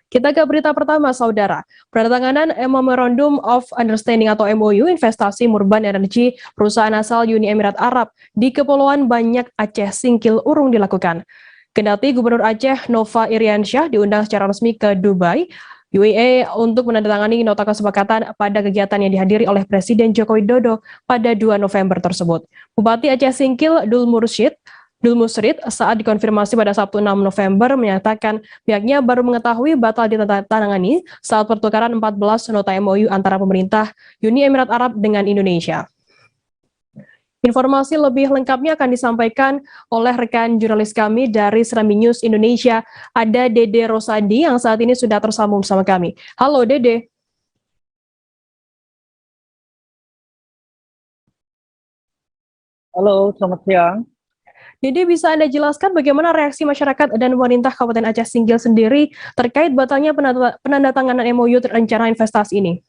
Kita ke berita pertama, Saudara. Penandatanganan Memorandum of Understanding atau MOU investasi Murban Energy perusahaan asal Uni Emirat Arab di Kepulauan Banyak Aceh Singkil Urung dilakukan. Kendati Gubernur Aceh Nova Iriansyah diundang secara resmi ke Dubai, UAE untuk menandatangani nota kesepakatan pada kegiatan yang dihadiri oleh Presiden Joko Widodo pada 2 November tersebut. Bupati Aceh Singkil Dul Musrid saat dikonfirmasi pada Sabtu 6 November menyatakan pihaknya baru mengetahui batal ditandatangani saat pertukaran 14 nota MOU antara pemerintah Uni Emirat Arab dengan Indonesia. Informasi lebih lengkapnya akan disampaikan oleh rekan jurnalis kami dari Serambi News Indonesia, ada Dede Rosadi yang saat ini sudah tersambung bersama kami. Halo Dede. Halo, selamat siang. Dede, bisa Anda jelaskan bagaimana reaksi masyarakat dan pemerintah Kabupaten Aceh Singkil sendiri terkait batalnya penandatanganan MOU rencana investasi ini?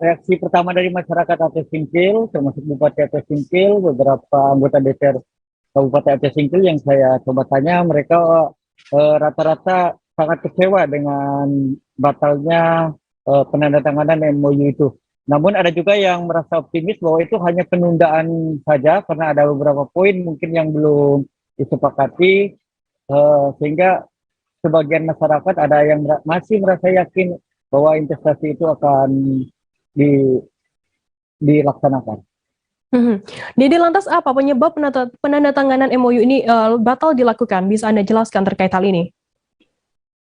Reaksi pertama dari masyarakat Aceh Singkil, termasuk Bupati Aceh Singkil, beberapa anggota DPR Kabupaten Aceh Singkil yang saya coba tanya, mereka rata-rata sangat kecewa dengan batalnya penandatanganan MOU itu. Namun ada juga yang merasa optimis bahwa itu hanya penundaan saja karena ada beberapa poin mungkin yang belum disepakati, sehingga sebagian masyarakat ada yang masih merasa yakin bahwa investasi itu akan dilaksanakan. Dede, lantas apa penyebab penandatanganan MOU ini batal dilakukan? Bisa Anda jelaskan terkait hal ini?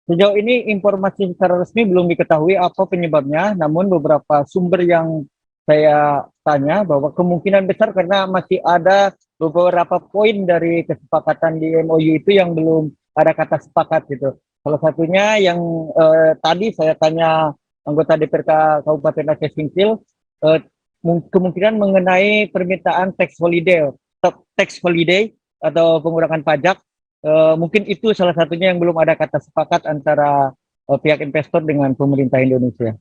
Sejauh ini informasi secara resmi belum diketahui apa penyebabnya, namun beberapa sumber yang saya tanya bahwa kemungkinan besar karena masih ada beberapa poin dari kesepakatan di MOU itu yang belum ada kata sepakat gitu. Salah satunya yang tadi saya tanya anggota DPRK Kabupaten Aceh Singkil, kemungkinan mengenai permintaan tax holiday atau pengurangan pajak. Mungkin itu salah satunya yang belum ada kata sepakat antara pihak investor dengan pemerintah Indonesia.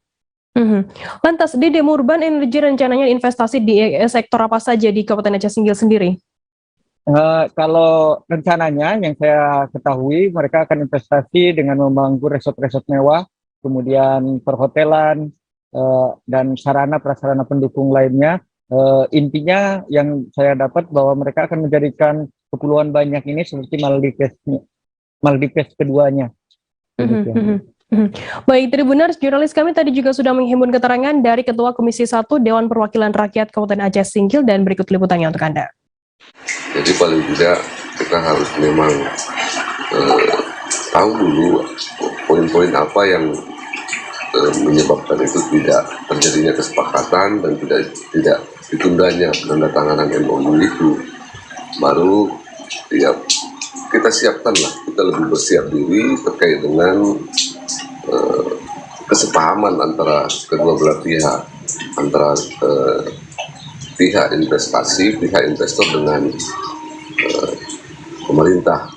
Lantas, Dede, Murban Energy rencananya investasi di sektor apa saja di Kabupaten Aceh Singkil sendiri? Kalau rencananya yang saya ketahui, mereka akan investasi dengan membangun resort-resort mewah, kemudian perhotelan, dan sarana prasarana pendukung lainnya. Intinya yang saya dapat bahwa mereka akan menjadikan Kepulauan Banyak ini seperti Maldives keduanya. Baik, Tribuners, jurnalis kami tadi juga sudah menghimpun keterangan dari Ketua Komisi 1 Dewan Perwakilan Rakyat Kabupaten Aceh Singkil dan berikut liputannya untuk Anda. Jadi paling tidak kita harus memang tahu dulu poin-poin apa yang menyebabkan itu tidak terjadinya kesepakatan dan tidak ditundanya penandatanganan MOU itu. Baru ya kita siapkanlah, kita lebih bersiap diri terkait dengan kesepahaman antara kedua belah pihak, antara pihak investasi, pihak investor dengan pemerintah.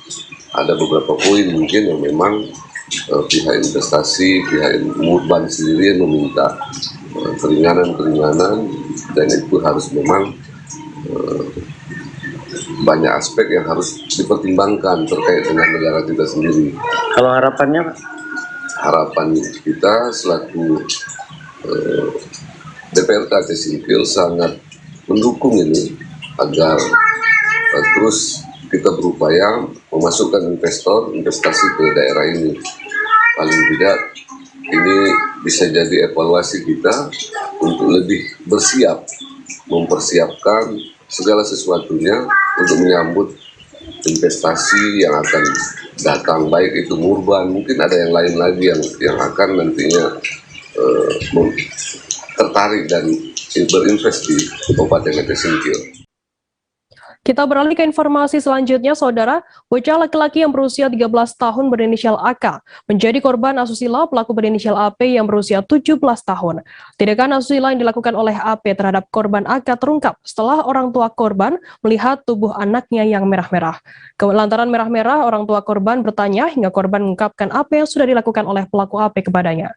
Ada beberapa poin mungkin yang memang pihak investasi, pihak Murban sendiri yang meminta keringanan dan itu harus memang banyak aspek yang harus dipertimbangkan terkait dengan negara kita sendiri. Kalau harapannya? Harapan kita selaku DPRK Aceh Singkil sangat mendukung ini agar terus kita berupaya memasukkan investasi ke daerah ini. Paling tidak ini bisa jadi evaluasi kita untuk lebih bersiap, mempersiapkan segala sesuatunya untuk menyambut investasi yang akan datang, baik itu Murban, mungkin ada yang lain lagi yang akan nantinya tertarik dan berinvest di Kabupaten Aceh Singkil. Kita beralih ke informasi selanjutnya, Saudara. Bocah laki-laki yang berusia 13 tahun berinisial AK menjadi korban asusila pelaku berinisial AP yang berusia 17 tahun. Tindakan asusila yang dilakukan oleh AP terhadap korban AK terungkap setelah orang tua korban melihat tubuh anaknya yang merah-merah. Lantaran merah-merah, orang tua korban bertanya hingga korban mengungkapkan apa yang sudah dilakukan oleh pelaku AP kepadanya.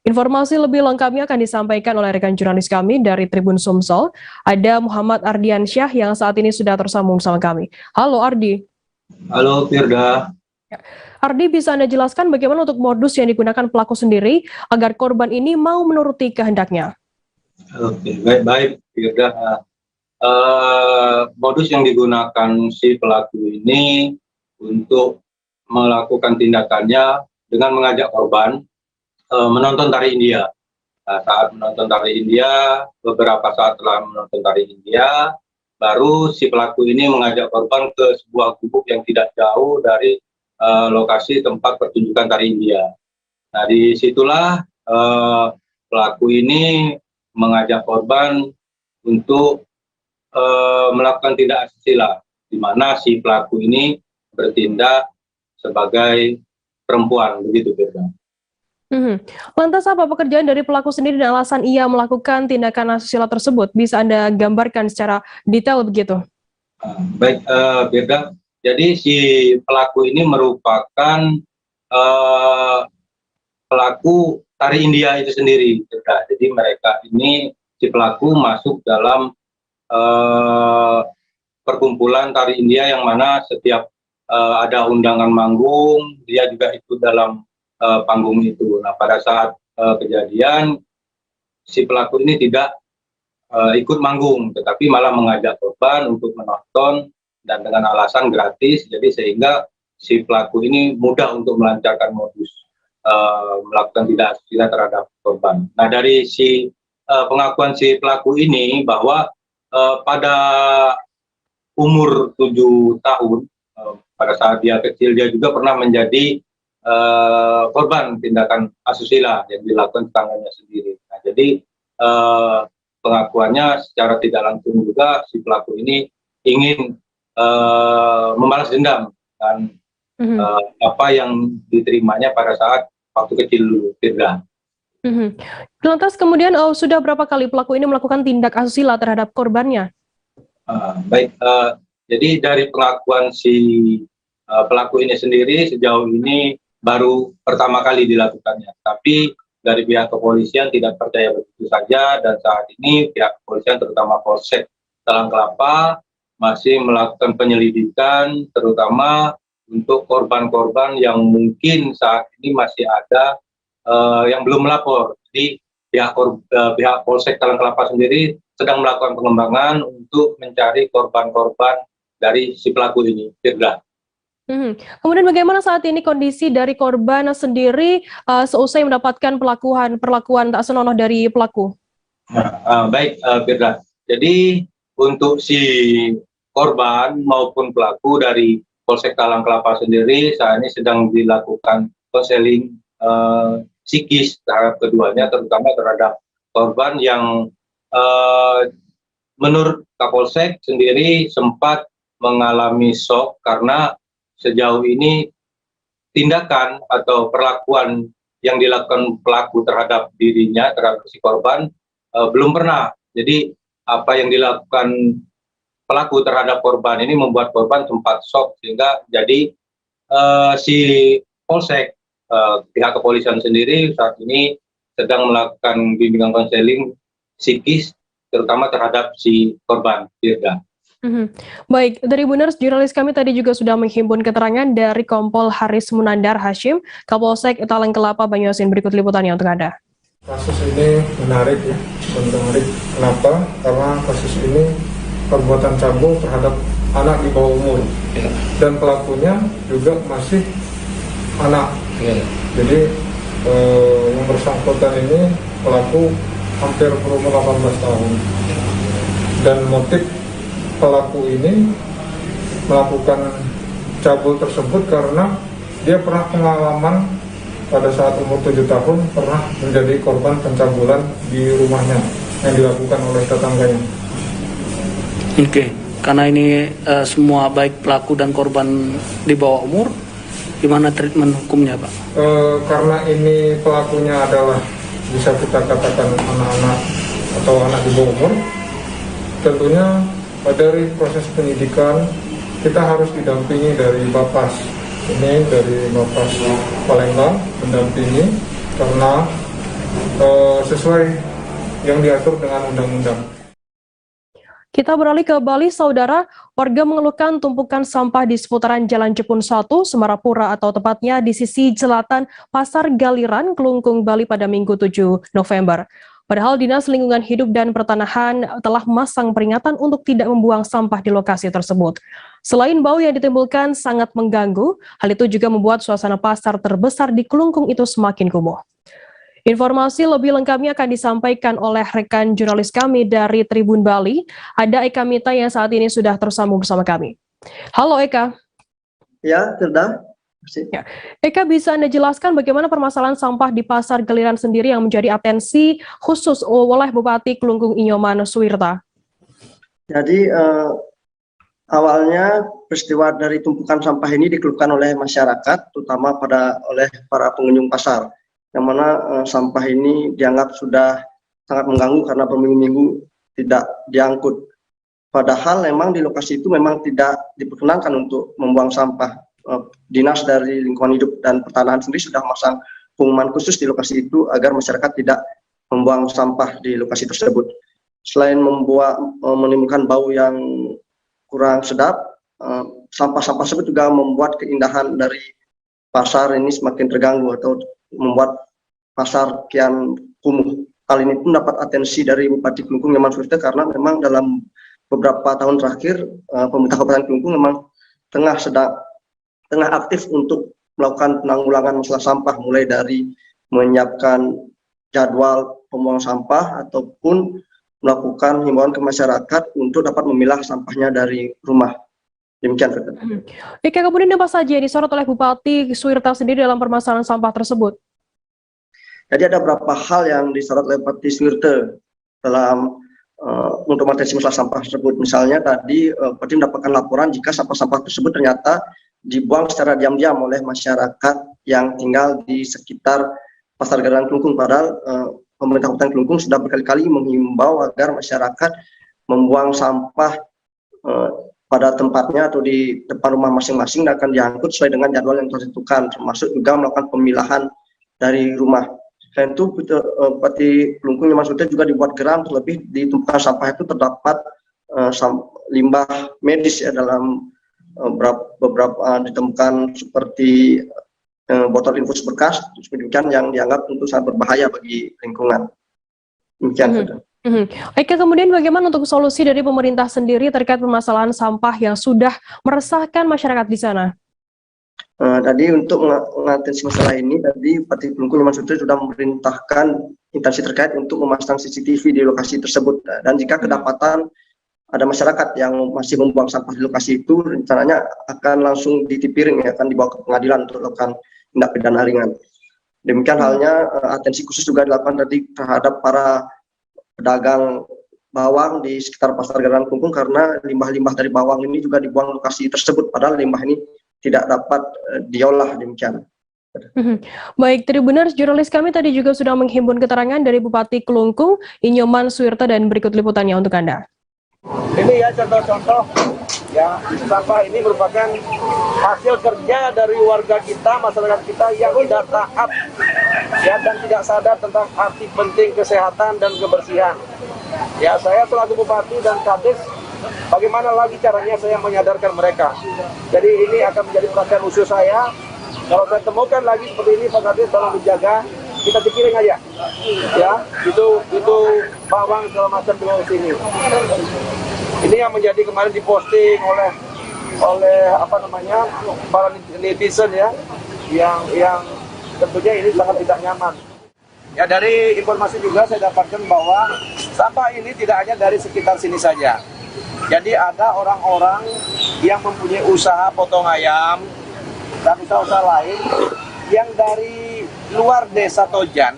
Informasi lebih lengkapnya akan disampaikan oleh rekan jurnalis kami dari Tribun Sumsel. Ada Muhammad Ardiansyah yang saat ini sudah tersambung sama kami. Halo Ardi. Halo Firda. Ardi, bisa Anda jelaskan bagaimana untuk modus yang digunakan pelaku sendiri agar korban ini mau menuruti kehendaknya? Oke, baik, Firda. Modus yang digunakan si pelaku ini untuk melakukan tindakannya dengan mengajak korban menonton tari India. Nah, saat menonton tari India, beberapa saat setelah menonton tari India, baru si pelaku ini mengajak korban ke sebuah gubuk yang tidak jauh dari lokasi tempat pertunjukan tari India. Nah, disitulah pelaku ini mengajak korban untuk melakukan tindak asusila, di mana si pelaku ini bertindak sebagai perempuan, begitu, Firda. Lantas apa pekerjaan dari pelaku sendiri dan alasan ia melakukan tindakan asusila tersebut? Bisa Anda gambarkan secara detail begitu? Baik, Firda. Jadi si pelaku ini merupakan pelaku tari India itu sendiri, Firda. Jadi mereka ini, si pelaku masuk dalam perkumpulan tari India yang mana setiap ada undangan manggung, dia juga ikut dalam panggung itu. Nah, pada saat kejadian, si pelaku ini tidak ikut manggung, tetapi malah mengajak korban untuk menonton dan dengan alasan gratis, jadi sehingga si pelaku ini mudah untuk melancarkan modus melakukan tindak asusila terhadap korban. Nah, dari si pengakuan si pelaku ini bahwa pada umur 7 tahun, pada saat dia kecil, dia juga pernah menjadi korban tindakan asusila yang dilakukan tetangganya sendiri. Nah, jadi pengakuannya secara tidak langsung juga si pelaku ini ingin membalas dendam dan apa yang diterimanya pada saat waktu kecil, Firda. Lantas kemudian sudah berapa kali pelaku ini melakukan tindak asusila terhadap korbannya? Baik, jadi dari pengakuan si pelaku ini sendiri sejauh ini baru pertama kali dilakukannya, tapi dari pihak kepolisian tidak percaya begitu saja, dan saat ini pihak kepolisian terutama Polsek Talang Kelapa masih melakukan penyelidikan terutama untuk korban-korban yang mungkin saat ini masih ada yang belum melapor. Jadi pihak Polsek Talang Kelapa sendiri sedang melakukan pengembangan untuk mencari korban-korban dari si pelaku ini, Firda. Kemudian bagaimana saat ini kondisi dari korban sendiri seusai mendapatkan perlakuan tak senonoh dari pelaku? Baik, Firda. Jadi untuk si korban maupun pelaku dari Polsek Talang Kelapa sendiri saat ini sedang dilakukan konseling psikis terhadap keduanya, terutama terhadap korban yang menurut Kapolsek sendiri sempat mengalami shock karena sejauh ini tindakan atau perlakuan yang dilakukan pelaku terhadap dirinya, terhadap si korban, belum pernah. Jadi apa yang dilakukan pelaku terhadap korban ini membuat korban sempat shock, sehingga jadi si Polsek, pihak kepolisian sendiri saat ini sedang melakukan bimbingan konseling psikis terutama terhadap si korban, Firda. Baik, dari Buners, jurnalis kami tadi juga sudah menghimpun keterangan dari Kompol Haris Munandar Hashim, Kapolsek Talang Kelapa, Banyuasin. Berikut liputannya untuk Anda. Kasus ini menarik ya, menarik. Kenapa? Karena kasus ini perbuatan cabul terhadap anak di bawah umur, dan pelakunya juga masih anak. Jadi yang bersangkutan ini pelaku hampir berumur 18 tahun, dan motif pelaku ini melakukan cabul tersebut karena dia pernah pengalaman pada saat umur 7 tahun pernah menjadi korban pencabulan di rumahnya yang dilakukan oleh tetangganya. Oke, karena ini semua baik pelaku dan korban di bawah umur, gimana treatment hukumnya, Pak? Karena ini pelakunya adalah bisa kita katakan anak-anak atau anak di bawah umur, tentunya dari proses penyidikan kita harus didampingi dari Bapas. Ini dari Bapas Palembang mendampingi karena sesuai yang diatur dengan undang-undang. Kita beralih ke Bali, saudara. Warga mengeluhkan tumpukan sampah di seputaran Jalan Jepun 1, Semarapura atau tepatnya di sisi selatan Pasar Galiran, Kelungkung, Bali pada Minggu 7 November. Padahal Dinas Lingkungan Hidup dan Pertanahan telah memasang peringatan untuk tidak membuang sampah di lokasi tersebut. Selain bau yang ditimbulkan sangat mengganggu, hal itu juga membuat suasana pasar terbesar di Kelungkung itu semakin kumuh. Informasi lebih lengkapnya akan disampaikan oleh rekan jurnalis kami dari Tribun Bali. Ada Eka Mita yang saat ini sudah tersambung bersama kami. Halo Eka. Ya, sudah. Ya. Eka, bisa Anda jelaskan bagaimana permasalahan sampah di Pasar Galiran sendiri yang menjadi atensi khusus oleh Bupati Kelungkung Inyoman Suwirta? Jadi awalnya peristiwa dari tumpukan sampah ini dikeluhkan oleh masyarakat, terutama oleh para pengunjung pasar, yang mana sampah ini dianggap sudah sangat mengganggu karena berminggu-minggu tidak diangkut. Padahal memang di lokasi itu memang tidak diperkenankan untuk membuang sampah. Dinas dari Lingkungan Hidup dan Pertanahan sendiri sudah memasang pengumuman khusus di lokasi itu agar masyarakat tidak membuang sampah di lokasi tersebut. Selain menimbulkan bau yang kurang sedap, sampah-sampah tersebut juga membuat keindahan dari pasar ini semakin terganggu atau membuat pasar kian kumuh. Hal ini pun dapat atensi dari Bupati Kelungkung Inyoman Suwirta karena memang dalam beberapa tahun terakhir pemerintah Kabupaten Kelungkung memang tengah aktif untuk melakukan penanggulangan masalah sampah, mulai dari menyiapkan jadwal pembuangan sampah ataupun melakukan himbauan ke masyarakat untuk dapat memilah sampahnya dari rumah. Demikian. Eka, kemudian apa saja yang disorot oleh Bupati Suwirta sendiri dalam permasalahan sampah tersebut? Jadi ada beberapa hal yang disorot oleh Bupati Suwirta dalam untuk mengatasi masalah sampah tersebut. Misalnya tadi Bupati mendapatkan laporan jika sampah-sampah tersebut ternyata dibuang secara diam-diam oleh masyarakat yang tinggal di sekitar Pasar Galiran Kelungkung. Padahal pemerintah Kabupaten Kelungkung sudah berkali-kali menghimbau agar masyarakat membuang sampah pada tempatnya atau di depan rumah masing-masing dan akan diangkut sesuai dengan jadwal yang telah ditentukan, termasuk juga melakukan pemilahan dari rumah. Selain itu, Bupati Kelungkung Inyoman Suwirta juga dibuat geram, terlebih di tumpukan sampah itu terdapat limbah medis ya, dalam beberapa ditemukan seperti botol infus bekas, demikian yang dianggap tentu sangat berbahaya bagi lingkungan. Demikian. Eka, kemudian bagaimana untuk solusi dari pemerintah sendiri terkait permasalahan sampah yang sudah meresahkan masyarakat di sana? Tadi untuk mengatasi masalah ini, tadi Bupati Kelungkung Inyoman Suwirta sudah memerintahkan instansi terkait untuk memasang CCTV di lokasi tersebut, dan jika kedapatan ada masyarakat yang masih membuang sampah di lokasi itu, rencananya akan langsung ditipiring, akan dibawa ke pengadilan untuk melakukan tindak pidana ringan. Demikian halnya atensi khusus juga dilakukan tadi terhadap para pedagang bawang di sekitar Pasar Galiran Kelungkung karena limbah-limbah dari bawang ini juga dibuang lokasi tersebut, padahal limbah ini tidak dapat diolah. Demikian. Baik, Tribuners, jurnalis kami tadi juga sudah menghimpun keterangan dari Bupati Kelungkung Inyoman Suwirta dan berikut liputannya untuk Anda. Ini ya contoh-contoh ya, sampah ini merupakan hasil kerja dari warga kita, masyarakat kita yang tidak taat ya dan tidak sadar tentang arti penting kesehatan dan kebersihan. Ya, saya selaku Bupati dan Kades, bagaimana lagi caranya saya menyadarkan mereka. Jadi ini akan menjadi perhatian khusus saya. Kalau saya temukan lagi seperti ini, Pak Kades tolong dijaga. Kita pikirin aja, ya itu bawang segala macam di bawah sini. Ini yang menjadi kemarin diposting oleh para netizen ya, yang tentunya ini sangat tidak nyaman. Ya, dari informasi juga saya dapatkan bahwa sampah ini tidak hanya dari sekitar sini saja. Jadi ada orang-orang yang mempunyai usaha potong ayam dan usaha-usaha lain yang dari luar desa Tojan,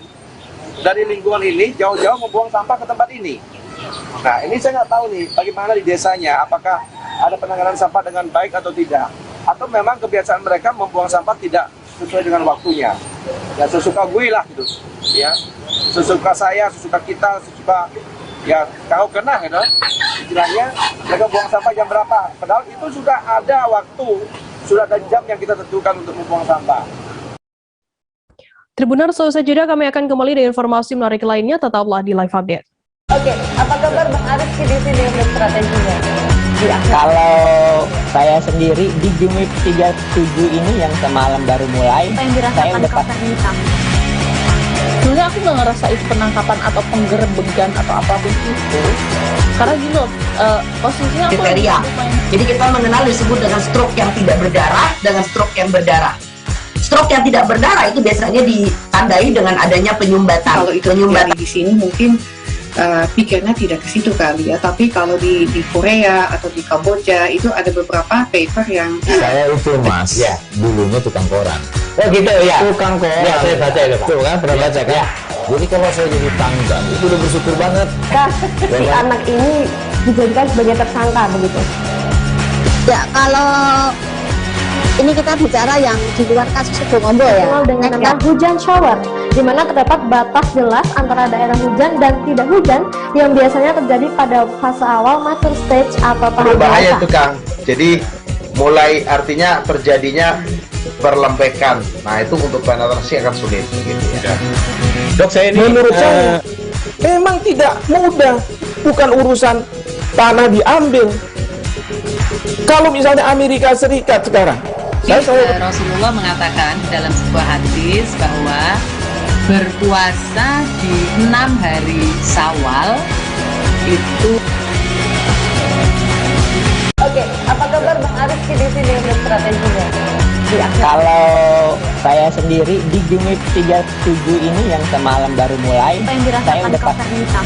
dari lingkungan ini jauh-jauh membuang sampah ke tempat ini. Nah, ini saya nggak tahu nih bagaimana di desanya, apakah ada penanganan sampah dengan baik atau tidak, atau memang kebiasaan mereka membuang sampah tidak sesuai dengan waktunya. Ya sesuka gue lah gitu, ya sesuka saya, sesuka kita, sesuka ya kau kena gitu. Istilahnya mereka buang sampah jam berapa? Padahal itu sudah ada waktu, sudah ada jam yang kita tentukan untuk membuang sampah. Tribuners, selesai jeda kami akan kembali dengan informasi menarik lainnya, tetaplah di Live Update. Oke, apa kabar Bang Arif Sidin sini untuk strateginya? Kalau saya sendiri di Jumip 37 ini yang semalam baru mulai, Apa yang saya dirasakan udah pas. kawasan hitam? Sebenarnya aku nggak ngerasa itu penangkapan atau penggerebekan atau apapun itu. Karena gini loh, posisinya aku Kriteria. Jadi kita mengenal disebut dengan stroke yang tidak berdarah dengan stroke yang berdarah. Stroke yang tidak berdarah itu biasanya ditandai dengan adanya penyumbatan. Kalau itu terjadi di sini mungkin pikirnya tidak ke situ kali ya, tapi kalau di Korea atau di Kamboja itu ada beberapa paper yang saya itu mas, ya dulunya tukang koran. Oh gitu ya. Tukang koran. Ya, saya baca itu Pak. Tuh kan pernah baca kan? Ya. Jadi kalau saya jadi tanggal itu udah bersyukur banget. Si anak ini dijadikan sebagai tersangka begitu. Ya, kalau ini kita bicara yang di luar kasus Sibolombo ya. Dikenal dengan nama hujan shower, di mana terdapat batas jelas antara daerah hujan dan tidak hujan yang biasanya terjadi pada fase awal mature stage atau tahap Berbahaya dewasa. itu Kang. Jadi mulai artinya terjadinya perlembekan. Nah itu untuk penetrasi akan sulit gitu ya. Dok, saya ini Menurut saya memang tidak mudah, bukan urusan tanah diambil. Kalau misalnya Amerika Serikat sekarang, Rasulullah mengatakan dalam sebuah hadis bahwa berpuasa di 6 hari Syawal itu. Oke, apa kabar Bang Arifki di sini untuk strateginya? kalau saya sendiri di Jumip 37 ini yang semalam baru mulai, Apa yang saya dirasakan udah pas. kawasan hitam?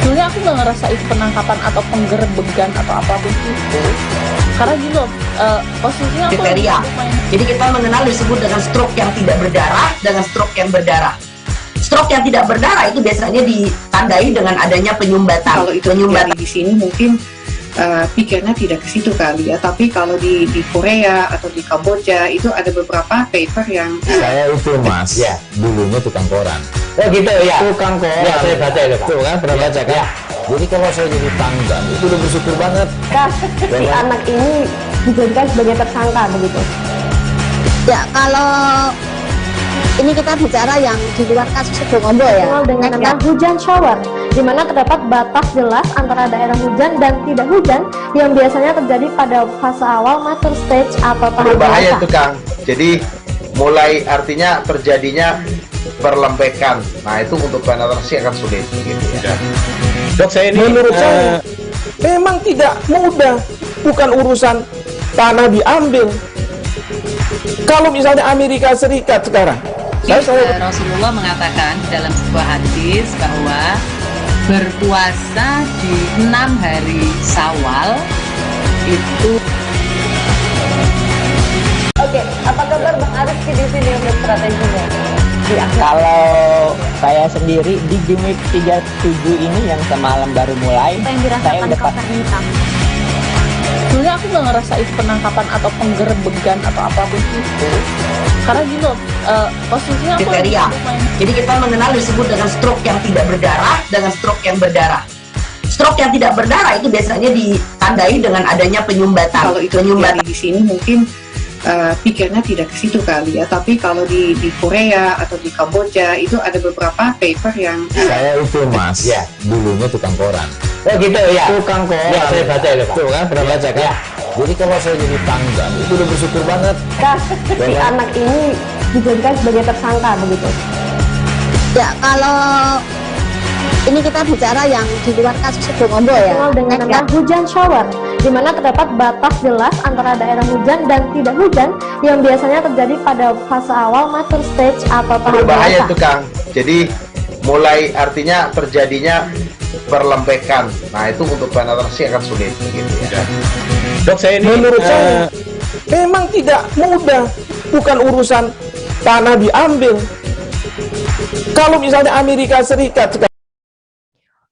Sebenarnya aku nggak ngerasa itu penangkapan atau penggerebekan atau apapun itu. Karena gini loh, posisinya aku Kriteria. Jadi kita mengenal disebut dengan stroke yang tidak berdarah dengan stroke yang berdarah. Stroke yang tidak berdarah itu biasanya ditandai dengan adanya penyumbatan. kalau itu terjadi di sini mungkin pikirnya tidak ke situ kali ya, tapi kalau di Korea atau di Kamboja itu ada beberapa paper yang saya itu mas, ya dulunya tukang koran. Oh gitu ya. Tukang koran. Ya, saya baca itu Pak. Tuh kan pernah baca kan? Ya. Jadi kalau saya jadi tanggal itu udah bersyukur banget. Si anak ini dijadikan sebagai tersangka begitu. Ya, kalau ini kita bicara yang di luar kasus Sibolombo ya. Dikenal dengan nama hujan shower, di mana terdapat batas jelas antara daerah hujan dan tidak hujan yang biasanya terjadi pada fase awal mature stage atau tahap Berbahaya dewasa. itu Kang. Jadi mulai artinya terjadinya perlembekan. Nah itu untuk penetrasi akan sulit gitu ya. Dok, saya ini menurut saya memang tidak mudah, bukan urusan tanah diambil. Kalau misalnya Amerika Serikat sekarang, Rasulullah mengatakan dalam sebuah hadis bahwa berpuasa di 6 hari Syawal itu. Oke, apa kabar Bang Arifki di sini untuk strateginya? kalau saya sendiri di Jumip 37 ini yang semalam baru mulai, Apa yang saya dirasakan udah pas. kawasan hitam? Sebenarnya aku nggak ngerasa itu penangkapan atau penggerebekan atau apapun itu. Karena gini loh, posisinya aku Kriteria. Jadi kita mengenal disebut dengan stroke yang tidak berdarah dengan stroke yang berdarah. Stroke yang tidak berdarah itu biasanya ditandai dengan adanya penyumbatan. kalau itu terjadi di sini mungkin pikirnya tidak ke situ kali ya, tapi kalau di Korea atau di Kamboja itu ada beberapa paper yang Saya itu mas, ya dulunya tukang koran. Oh gitu ya. Tukang koran. Ya, saya baca itu Pak. Tuh kan pernah baca kan? Ya. Jadi kalau saya jadi tanggal itu udah bersyukur banget. Si anak ini dijadikan sebagai tersangka begitu. Ya, kalau ini kita bicara yang di luar kasus Sibolombo ya. Dikenal dengan nama hujan shower, di mana terdapat batas jelas antara daerah hujan dan tidak hujan yang biasanya terjadi pada fase awal mature stage atau tahap Berbahaya dewasa. itu Kang. Jadi mulai artinya terjadinya perlembekan. Nah itu untuk penetrasi akan sulit gitu ya. Dok, saya ini menurut saya memang tidak mudah, bukan urusan tanah diambil. Kalau misalnya Amerika Serikat sekarang.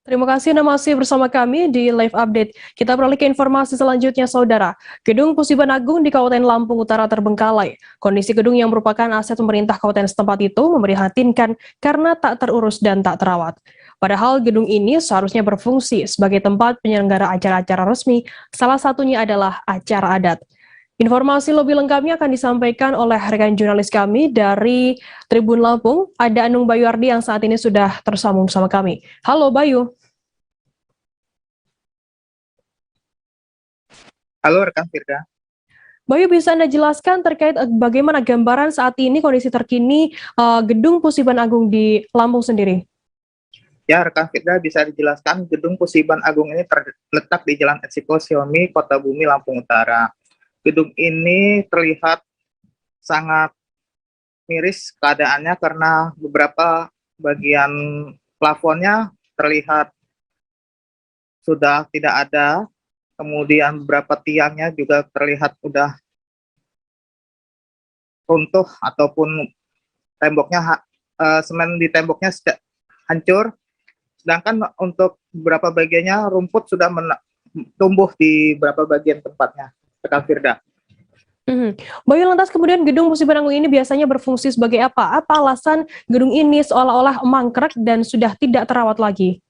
Terima kasih Anda masih bersama kami di Live Update. Kita beralih ke informasi selanjutnya, Saudara. Gedung Pusiban Agung di Kabupaten Lampung Utara terbengkalai. Kondisi gedung yang merupakan aset pemerintah kabupaten setempat itu memprihatinkan karena tak terurus dan tak terawat. Padahal gedung ini seharusnya berfungsi sebagai tempat penyelenggara acara-acara resmi, salah satunya adalah acara adat. Informasi lebih lengkapnya akan disampaikan oleh rekan jurnalis kami dari Tribun Lampung, ada Anung Bayuardi yang saat ini sudah tersambung bersama kami. Halo Bayu. Halo rekan Firda. Bayu, bisa Anda jelaskan terkait bagaimana gambaran saat ini, kondisi terkini Gedung Pusiban Agung di Lampung sendiri? Ya, rekan Firda, bisa dijelaskan Gedung Pusiban Agung ini terletak di Jalan Eksiko Siomi, Kota Bumi, Lampung Utara. Gedung ini terlihat sangat miris keadaannya karena beberapa bagian plafonnya terlihat sudah tidak ada, kemudian beberapa tiangnya juga terlihat sudah runtuh ataupun temboknya semen di temboknya hancur, sedangkan untuk beberapa bagiannya rumput sudah tumbuh di beberapa bagian tempatnya, rekan Firda. Bayu, lantas kemudian Gedung Pusiban Agung ini biasanya berfungsi sebagai apa? Apa alasan gedung ini seolah-olah mangkrak dan sudah tidak terawat lagi?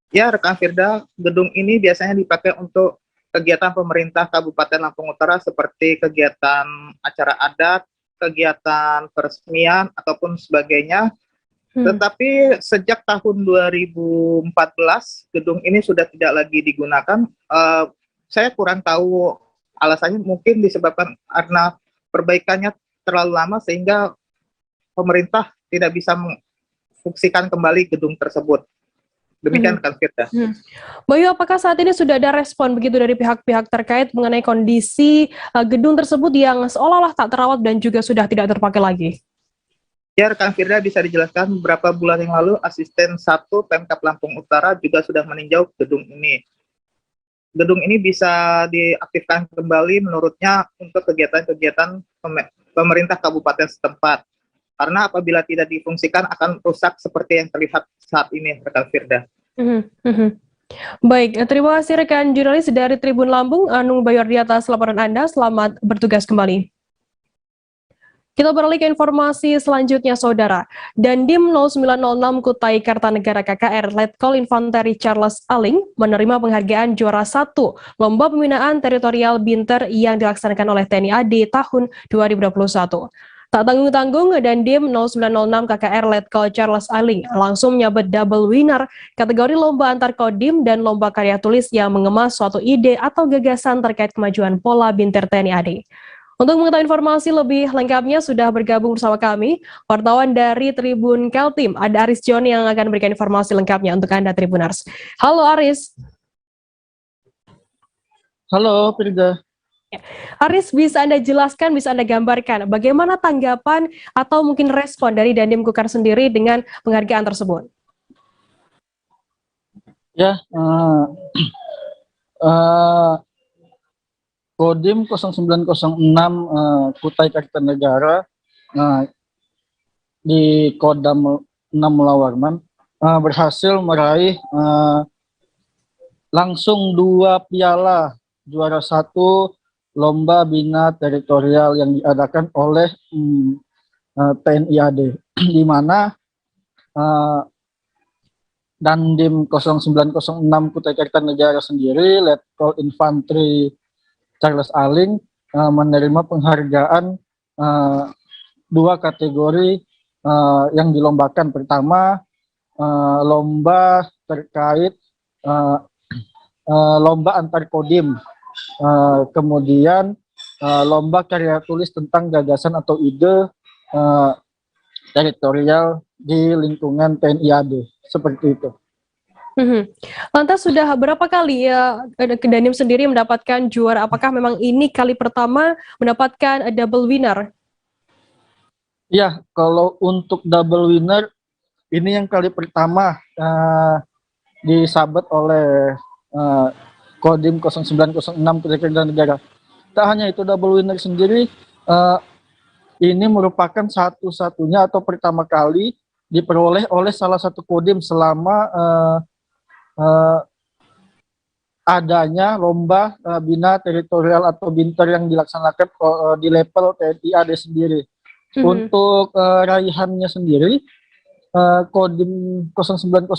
Ya, rekan Firda, gedung ini biasanya dipakai untuk kegiatan pemerintah Kabupaten Lampung Utara seperti kegiatan acara adat, kegiatan peresmian, ataupun sebagainya. Tetapi sejak tahun 2014, gedung ini sudah tidak lagi digunakan. Saya kurang tahu alasannya, mungkin disebabkan karena perbaikannya terlalu lama sehingga pemerintah tidak bisa memfungsikan kembali gedung tersebut. Demikian rekan Firda. Bayu, apakah saat ini sudah ada respon begitu dari pihak-pihak terkait mengenai kondisi gedung tersebut yang seolah-olah tak terawat dan juga sudah tidak terpakai lagi? Ya, rekan Firda, bisa dijelaskan beberapa bulan yang lalu Asisten 1 Pemkab Lampung Utara juga sudah meninjau gedung ini. Gedung ini bisa diaktifkan kembali menurutnya untuk kegiatan-kegiatan pemerintah kabupaten setempat. Karena apabila tidak difungsikan akan rusak seperti yang terlihat saat ini, rekan Firda. Baik, terima kasih rekan jurnalis dari Tribun Lampung, Anung Bayardi atas laporan Anda. Selamat bertugas kembali. Kita beralih ke informasi selanjutnya, Saudara. Dandim 0906 Kutai Kartanegara KKR Letkol Infanteri Charles Aling menerima penghargaan juara 1 Lomba Pembinaan Teritorial Binter yang dilaksanakan oleh TNI AD tahun 2021. Tak tanggung-tanggung, Dandim 0906 KKR Letkol Charles Aling langsung menyabet double winner kategori lomba antar kodim dan lomba karya tulis yang mengemas suatu ide atau gagasan terkait kemajuan pola binter TNI AD. Untuk mengetahui informasi lebih lengkapnya sudah bergabung bersama kami wartawan dari Tribun Kaltim, ada Aris John yang akan memberikan informasi lengkapnya untuk Anda Tribuners. Halo Aris. Halo Firda. Aris, bisa Anda jelaskan, bisa Anda gambarkan bagaimana tanggapan atau mungkin respon dari Dandim Kukar sendiri dengan penghargaan tersebut? Ya, Kodim 0906 Kutai Kartanegara di Kodam 6 Mulawarman berhasil meraih langsung 2 piala juara 1 lomba bina teritorial yang diadakan oleh TNI AD, di mana Dandim 0906 Kutai Kartanegara sendiri, Letkol Infanteri Charles Aling menerima penghargaan 2 kategori yang dilombakan. Pertama, lomba terkait lomba antar kodim, kemudian lomba karya tulis tentang gagasan atau ide teritorial di lingkungan TNI AD, seperti itu. Lantas sudah berapa kali ya Dandim sendiri mendapatkan juara? Apakah memang ini kali pertama mendapatkan double winner? Ya, kalau untuk double winner ini yang kali pertama disabet oleh Kodim 0906 Kutai Kartanegara. Tak hanya itu, double winner sendiri ini merupakan satu-satunya atau pertama kali diperoleh oleh salah satu kodim selama adanya lomba bina teritorial atau binter yang dilaksanakan di level TNI AD sendiri. Untuk raihannya sendiri, Kodim 0906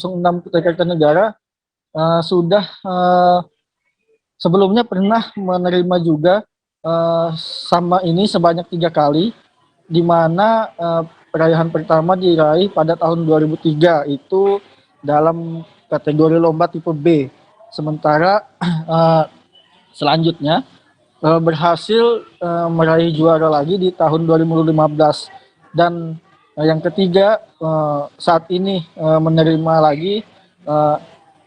Kutai Kartanegara sudah sebelumnya pernah menerima juga sama ini sebanyak 3 kali, di mana raihan pertama diraih pada tahun 2003 itu dalam kategori lomba tipe B. Sementara selanjutnya berhasil meraih juara lagi di tahun 2015, dan yang ketiga saat ini menerima lagi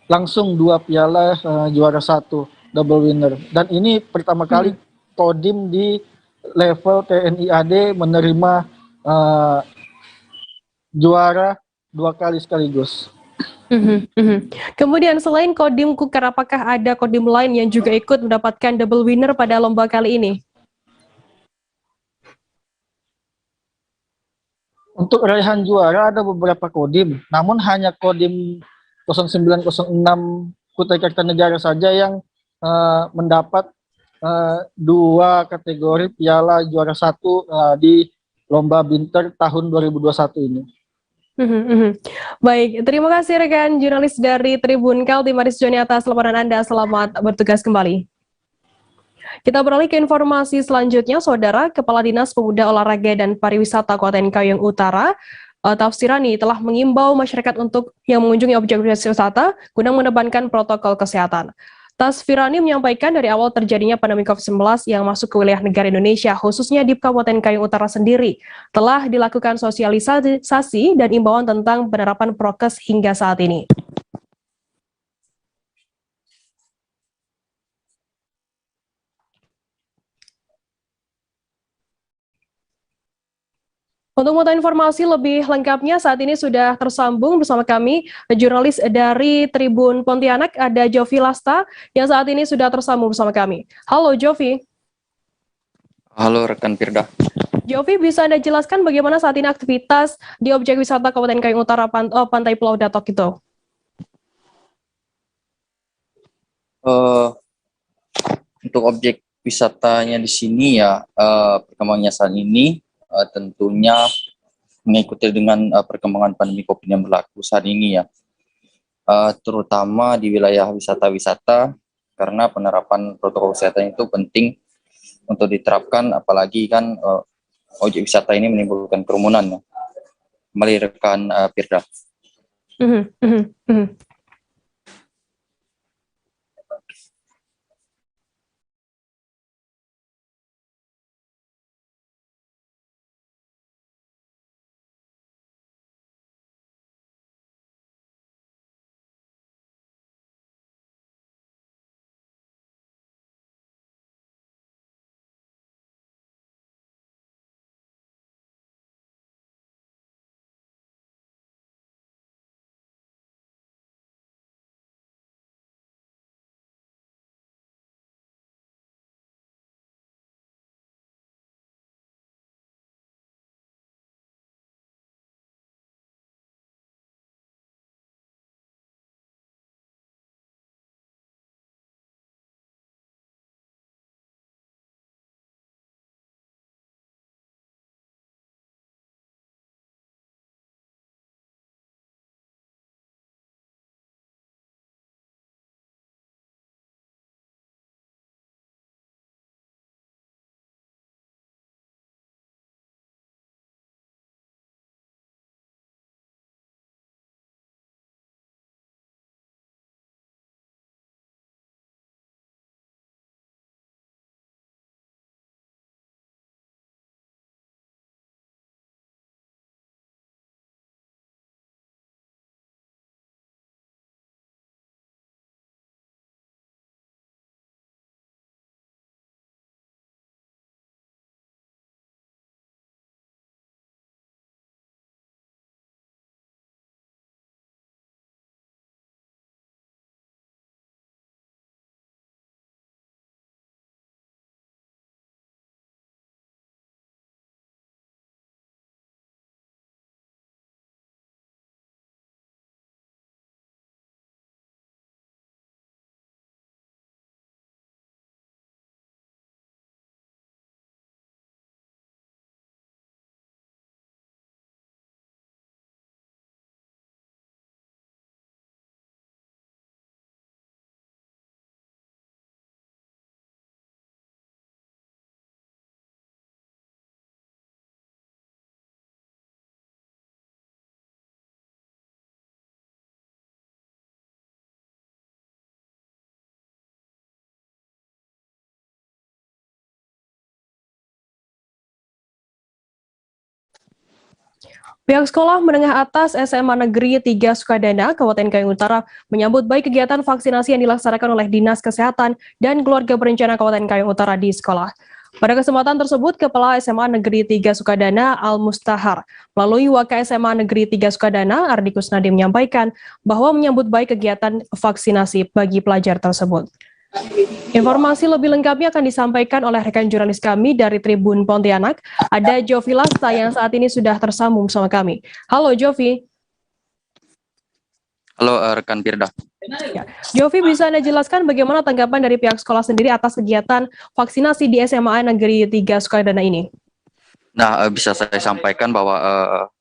langsung 2 piala juara 1 double winner, dan ini pertama kali Kodim di level TNI AD menerima juara 2 kali sekaligus. Kemudian selain Kodim Cooker, apakah ada Kodim lain yang juga ikut mendapatkan double winner pada lomba kali ini? Untuk raihan juara ada beberapa Kodim, namun hanya Kodim 0906 Kutai Kartanegara saja yang mendapat 2 kategori piala juara 1 di lomba Binter tahun 2021 ini. Baik, terima kasih rekan jurnalis dari Tribun Kaltim Aris Joni atas laporan Anda. Selamat bertugas kembali. Kita beralih ke informasi selanjutnya, Saudara. Kepala Dinas Pemuda Olahraga dan Pariwisata Kabupaten Kayong Utara, Tafsirani, telah mengimbau masyarakat untuk yang mengunjungi objek wisata guna mengedepankan protokol kesehatan. Tasfirani menyampaikan dari awal terjadinya pandemi COVID-19 yang masuk ke wilayah negara Indonesia, khususnya di Kabupaten Kayong Utara sendiri, telah dilakukan sosialisasi dan imbauan tentang penerapan prokes hingga saat ini. Untuk mengetahui informasi lebih lengkapnya, saat ini sudah tersambung bersama kami jurnalis dari Tribun Pontianak, ada Jovi Lasta, yang saat ini sudah tersambung bersama kami. Halo Jovi. Halo rekan Firda. Jovi, bisa Anda jelaskan bagaimana saat ini aktivitas di objek wisata Kabupaten Kayong Utara Pantai Pulau Datok itu? Untuk objek wisatanya di sini ya, perkembangannya saat ini tentunya mengikuti dengan perkembangan pandemi COVID yang berlaku saat ini ya, terutama di wilayah wisata-wisata, karena penerapan protokol kesehatan itu penting untuk diterapkan, apalagi kan objek wisata ini menimbulkan kerumunan ya. Kembali rekan Firda. Pihak sekolah menengah atas SMA Negeri 3 Sukadana, Kabupaten Kayong Utara, menyambut baik kegiatan vaksinasi yang dilaksanakan oleh Dinas Kesehatan dan Keluarga Berencana Kabupaten Kayong Utara di sekolah. Pada kesempatan tersebut, Kepala SMA Negeri 3 Sukadana Al-Mustahar melalui Waka SMA Negeri 3 Sukadana, Ardi Kusnadi menyampaikan bahwa menyambut baik kegiatan vaksinasi bagi pelajar tersebut. Informasi lebih lengkapnya akan disampaikan oleh rekan jurnalis kami dari Tribun Pontianak. Ada Jovi Lasta yang saat ini sudah tersambung bersama kami. Halo Jovi. Halo rekan Firda. Ya. Jovi, bisa Anda jelaskan bagaimana tanggapan dari pihak sekolah sendiri atas kegiatan vaksinasi di SMA Negeri 3 Sukadana ini? Nah, bisa saya sampaikan bahwa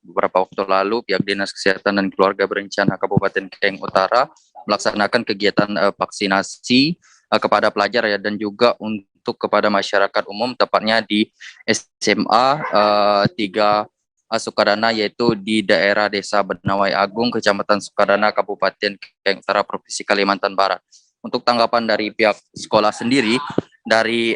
beberapa waktu lalu pihak Dinas Kesehatan dan Keluarga Berencana Kabupaten Kayong Utara melaksanakan kegiatan vaksinasi kepada pelajar ya, dan juga untuk kepada masyarakat umum, tepatnya di SMA 3 Sukadana, yaitu di daerah Desa Benawai Agung, Kecamatan Sukadana, Kabupaten Kayong Utara, Provinsi Kalimantan Barat. Untuk tanggapan dari pihak sekolah sendiri, dari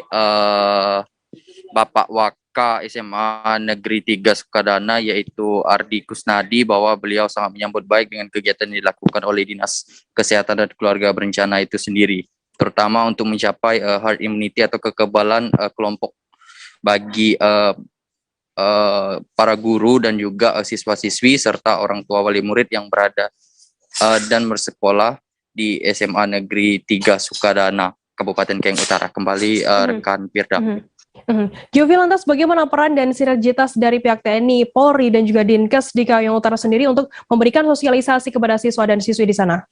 Bapak Waka SMA Negeri 3 Sukadana, yaitu Ardi Kusnadi, bahwa beliau sangat menyambut baik dengan kegiatan yang dilakukan oleh Dinas Kesehatan dan Keluarga Berencana itu sendiri, terutama untuk mencapai herd immunity atau kekebalan kelompok bagi para guru dan juga siswa-siswi serta orang tua wali murid yang berada dan bersekolah di SMA Negeri 3 Sukadana, Kabupaten Kayong Utara. Kembali rekan Firda. Jovi, lantas bagaimana peran dan sinergitas dari pihak TNI, Polri, dan juga Dinkes di Kayong Utara sendiri untuk memberikan sosialisasi kepada siswa dan siswi di sana?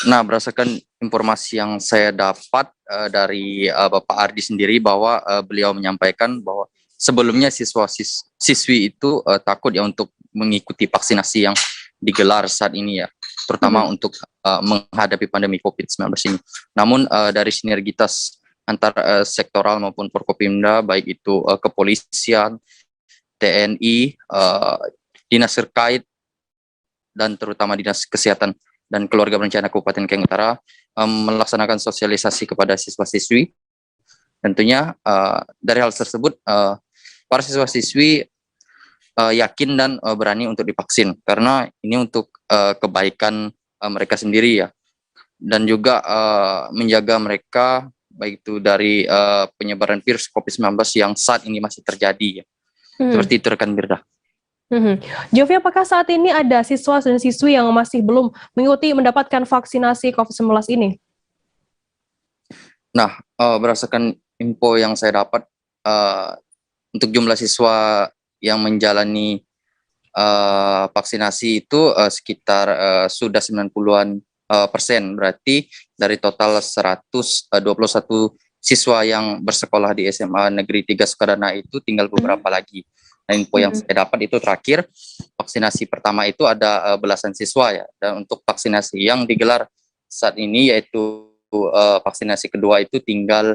Nah, berdasarkan informasi yang saya dapat dari Bapak Ardi sendiri, bahwa beliau menyampaikan bahwa sebelumnya siswa-siswi itu takut ya untuk mengikuti vaksinasi yang digelar saat ini ya, terutama untuk menghadapi pandemi COVID-19 ini. Namun dari sinergitas antar sektoral maupun Forkopimda, baik itu kepolisian, TNI, dinas terkait, dan terutama Dinas Kesehatan dan Keluarga Berencana Kabupaten Kayong Utara melaksanakan sosialisasi kepada siswa-siswi. Tentunya dari hal tersebut para siswa-siswi yakin dan berani untuk divaksin, karena ini untuk kebaikan mereka sendiri ya, dan juga menjaga mereka baik itu dari penyebaran virus COVID-19 yang saat ini masih terjadi ya. Seperti itu rekan Firda. Jovi, apakah saat ini ada siswa dan siswi yang masih belum mendapatkan vaksinasi COVID-19 ini? Nah, berdasarkan info yang saya dapat, untuk jumlah siswa yang menjalani vaksinasi itu sekitar sudah 90-an persen. Berarti dari total 121 siswa yang bersekolah di SMA Negeri 3 Sukadana itu tinggal beberapa lagi. Nah, info yang saya dapat itu terakhir, vaksinasi pertama itu ada belasan siswa ya, dan untuk vaksinasi yang digelar saat ini yaitu vaksinasi kedua itu tinggal